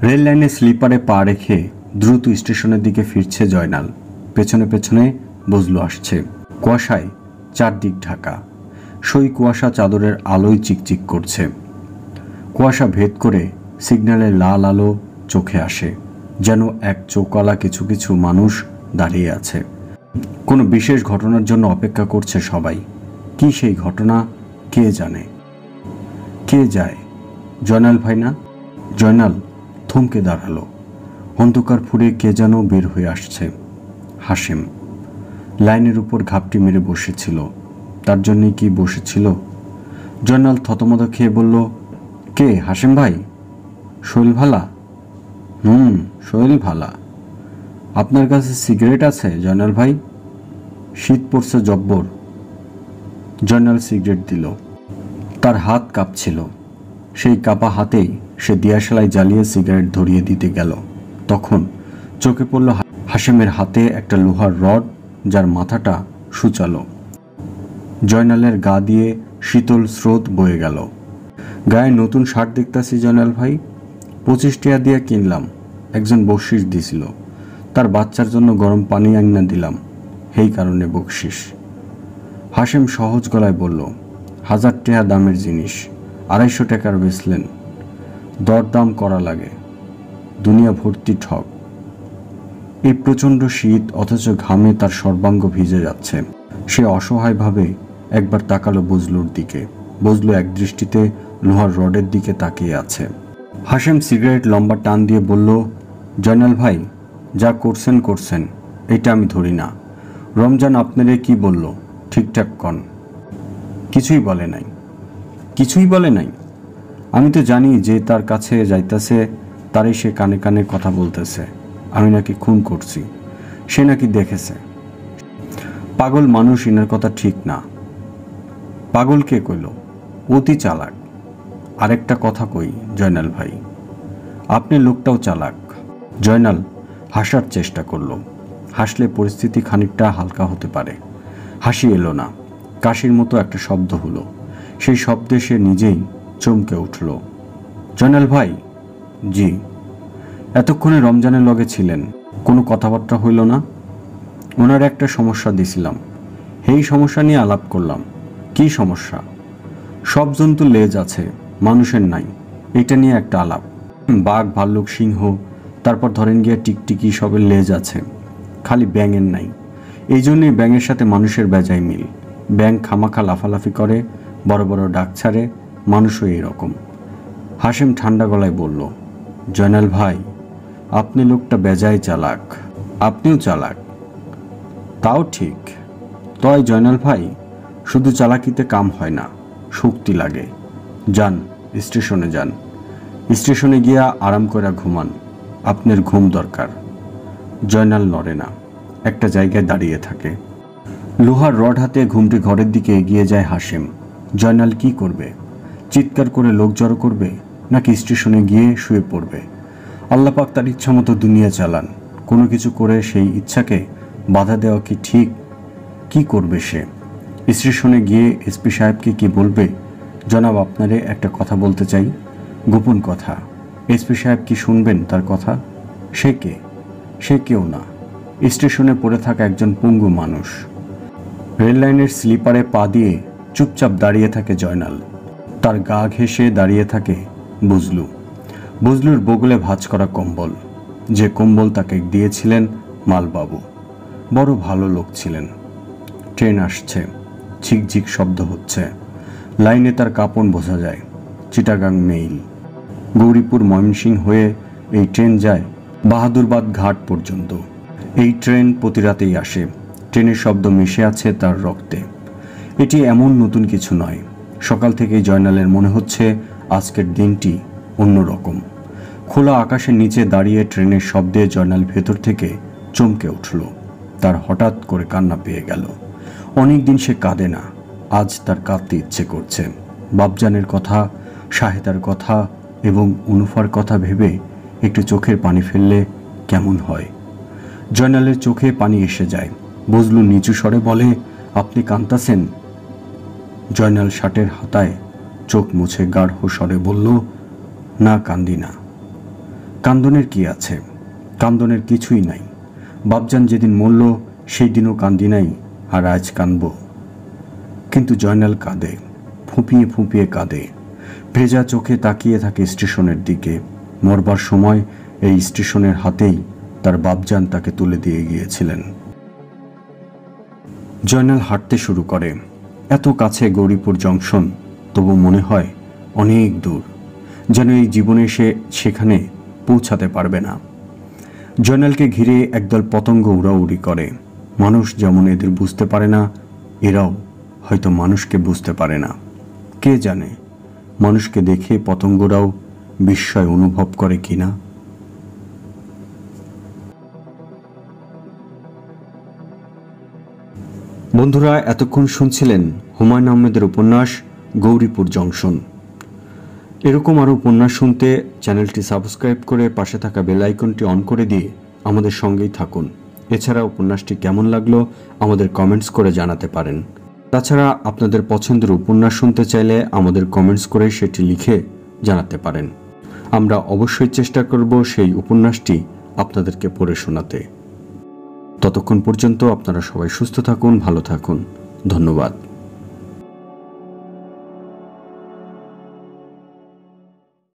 S1: রেল লাইনে স্লিপারে পা রেখে দ্রুত স্টেশনের দিকে ফিরছে জয়নাল। পেছনে পেছনে বজলু আসছে। কুয়াশায় চারদিক ঢাকা। সই কুয়াশা চাদরের আলোয় চিকচিক করছে। কুয়াশা ভেদ করে সিগন্যালের লাল আলো চোখে আসে। যেন এক চোখওয়ালা কিছু কিছু মানুষ দাঁড়িয়ে আছে। কোনো বিশেষ ঘটনার জন্য অপেক্ষা করছে সবাই। কি সেই ঘটনা কে জানে? কে যায়? জয়নাল ভাই না? জয়নাল থমকে দাঁড়ালো। অন্ধকার ফুঁড়ে কে যেন বের হয়ে আসছে। হাশেম লাইনের উপর ঘাপটি মেরে বসেছিল। তার জন্যই কি বসেছিল? জয়নাল থতমত খেয়ে বলল, কে হাশেম ভাই? শৈল ভালা? শৈল ভালা। আপনার কাছে সিগারেট আছে জয়নাল ভাই? শীত পড়ছে জব্বর। জয়নাল সিগারেট দিল। তার হাত কাঁপছিল। সেই কাঁপা হাতেই সে দিয়াশালাই জ্বালিয়ে সিগারেট ধরিয়ে দিতে গেল। তখন চোখে পড়ল হাশেমের হাতে একটা লোহার রড, যার মাথাটা সূচালো। জয়নালের গা দিয়ে শীতল স্রোত বয়ে গেল। গায়ে নতুন শার্ট দেখতাছি জয়নাল ভাই। 25 টাকা দিয়ে কিনলাম। একজন বকশিস দিছিল। তার বাচ্চার জন্য গরম পানি আইনা দিলাম, এই কারণে বকশিস। হাশেম সহজ গলায় বলল, 1000 টাকা দামের জিনিস 250 টাকার বেচলেন। দরদাম করা লাগে। দুনিয়া ভর্তি ঠক। এই প্রচণ্ড শীত, অথচ ঘামে তার সর্বাঙ্গ ভিজে যাচ্ছে। সে অসহায়ভাবে একবার তাকালো বজলুর দিকে। বজলু এক দৃষ্টিতে লোহার রডের দিকে তাকিয়ে আছে। হাশেম সিগারেট লম্বা টান দিয়ে বলল, জয়নাল ভাই, যা করছেন, এটা আমি ধরি না। রমজান আপনারে কি বলল? ঠিকঠাক কন। কিছুই বলে নাই। কিছুই বলে নাই? আমি তো জানি যে তার কাছে যাইতাছে তারই সে কানে কানে কথা বলতেছে আমি নাকি খুন করছি, সে নাকি দেখেছে। পাগল মানুষ, ইনার কথা ঠিক না। পাগল কে কইল? অতি চালাক। আরেকটা কথা কই জয়নাল ভাই, আপনি লোকটাও চালাক। জয়নাল হাসার চেষ্টা করলো। হাসলে পরিস্থিতি খানিকটা হালকা হতে পারে। হাসি এলো না, কাশির মতো একটা শব্দ হলো। সেই শব্দে সে নিজেই চমকে উঠল। জয়নাল ভাই। জি। এতক্ষণে রমজানের লগে ছিলেন, কোনো কথাবার্তা হইল না? ওনার একটা সমস্যা দিছিলাম, এই সমস্যা নিয়ে আলাপ করলাম। কি সমস্যা? সব জন্তু লেজ আছে, মানুষের নাই, এটা নিয়ে একটা আলাপ। বাঘ, ভাল্লুক, সিংহ, তারপর ধরেন গিয়ে টিকটিকি সবের লেজ আছে, খালি ব্যাঙের নাই। এই জন্যই ব্যাঙের সাথে মানুষের বেজায় মিল। ব্যাঙ খামাখা লাফালাফি করে, বড় বড় ডাক ছাড়ে, মানুষও এইরকম। হাসেম ঠান্ডা গলায় বলল, জয়নাল ভাই, আপনি লোকটা বেজায় চালাক। আপনিও চালাক। তাও ঠিক। তয় জয়নাল ভাই, শুধু চালাকিতে কাম হয় না, শক্তি লাগে। যান, স্টেশনে যান। স্টেশনে গিয়া আরাম করে ঘুমান, আপনার ঘুম দরকার। জয়নাল নড়ে না, একটা জায়গায় দাঁড়িয়ে থাকে। লোহার রড হাতে ঘুমটি ঘরের দিকে এগিয়ে যায় হাসেম। জয়নাল কি করবে? চিৎকার করে লোক জড়ো করবে, নাকি স্টেশনে গিয়ে শুয়ে পড়বে? আল্লাপাক তার ইচ্ছা মতো দুনিয়া চালান, কোনো কিছু করে সেই ইচ্ছাকে বাধা দেওয়া কি ঠিক? কি করবে সে? স্টেশনে গিয়ে এসপি সাহেবকে কি বলবে, জনাব আপনারে একটা কথা বলতে চাই, গোপন কথা। এসপি সাহেব কি শুনবেন তার কথা? সে কে? সে কেউ না, স্টেশনে পড়ে থাকা একজন পঙ্গু মানুষ। রেল লাইনের স্লিপারে পা দিয়ে চুপচাপ দাঁড়িয়ে থাকে জয়নাল। তার গা ঘেঁষে দাঁড়িয়ে থাকে বজলু। বজলুর বগলে ভাঁজ করা কম্বল, যে কম্বল তাকে দিয়েছিলেন মালবাবু। বড় ভালো লোক ছিলেন। ট্রেন আসছে, ঝিকঝিক শব্দ হচ্ছে। লাইনে তার কাঁপন বোঝা যায়। চিটাগাং মেইল। গৌরীপুর ময়মনসিংহ হয়ে এই ট্রেন যায় বাহাদুরবাদ ঘাট পর্যন্ত। এই ট্রেন প্রতি রাতেই আসে। ট্রেনের শব্দ মিশে আছে তার রক্তে। এটি এমন নতুন কিছু নয়। সকাল থেকেই জয়নালের মনে হচ্ছে আজকের দিনটি অন্যরকম। খোলা আকাশের নিচে দাঁড়িয়ে ট্রেনের শব্দে জয়নাল ভেতর থেকে চমকে উঠল। তার হঠাৎ করে কান্না পেয়ে গেল। অনেক দিন সে কাঁদে না, আজ তার কাঁদতে ইচ্ছে করছে। বাপজানের কথা, শাহেদার কথা এবং অনুফার কথা ভেবে একটু চোখের পানি ফেললে কেমন হয়? জয়নালের চোখে পানি এসে যায়। বজলু নিচু স্বরে বলে, আপনি কাঁদতাছেন? জয়নাল শার্টের হাতায় চোখ মুছে গাঢ় স্বরে বলল, না কান্দি না। কান্দনের কি আছে? কান্দনের কিছুই নাই। বাপজান যেদিন মরল সেই দিনও কান্দি নাই, আর আজ কাঁদব? কিন্তু জয়নাল কাঁদে, ফুঁপিয়ে ফুঁপিয়ে কাঁদে। ভেজা চোখে তাকিয়ে থাকে স্টেশনের দিকে। মরবার সময় এই স্টেশনের হাতেই তার বাপজান তাকে তুলে দিয়ে গিয়েছিলেন। জয়নাল হাঁটতে শুরু করে। এত কাছে গৌরীপুর জংশন, তবু মনে হয় অনেক দূর, যেন এই জীবনে সে সেখানে পৌঁছাতে পারবে না। জয়নালকে ঘিরে একদল পতঙ্গ উড়াউড়ি করে। মানুষ যেমন এদের বুঝতে পারে না, এরাও হয়তো মানুষকে বুঝতে পারে না। কে জানে মানুষকে দেখে পতঙ্গরাও বিস্ময় অনুভব করে কিনা। বন্ধুরা, এতক্ষণ শুনছিলেন হুমায়ুন আহমেদের উপন্যাস গৌরীপুর জংশন। এরকম আরও উপন্যাস শুনতে চ্যানেলটি সাবস্ক্রাইব করে পাশে থাকা বেল আইকনটি অন করে দিয়ে আমাদের সঙ্গেই থাকুন। এছাড়া উপন্যাসটি কেমন লাগলো আমাদের কমেন্টস করে জানাতে পারেন। তাছাড়া আপনাদের পছন্দের উপন্যাস শুনতে চাইলে আমাদের কমেন্টস করে সেটি লিখে জানাতে পারেন। আমরা অবশ্যই চেষ্টা করব সেই উপন্যাসটি আপনাদেরকে পড়ে শোনাতে। ততক্ষণ পর্যন্ত আপনারা সবাই সুস্থ থাকুন, ভালো থাকুন। ধন্যবাদ।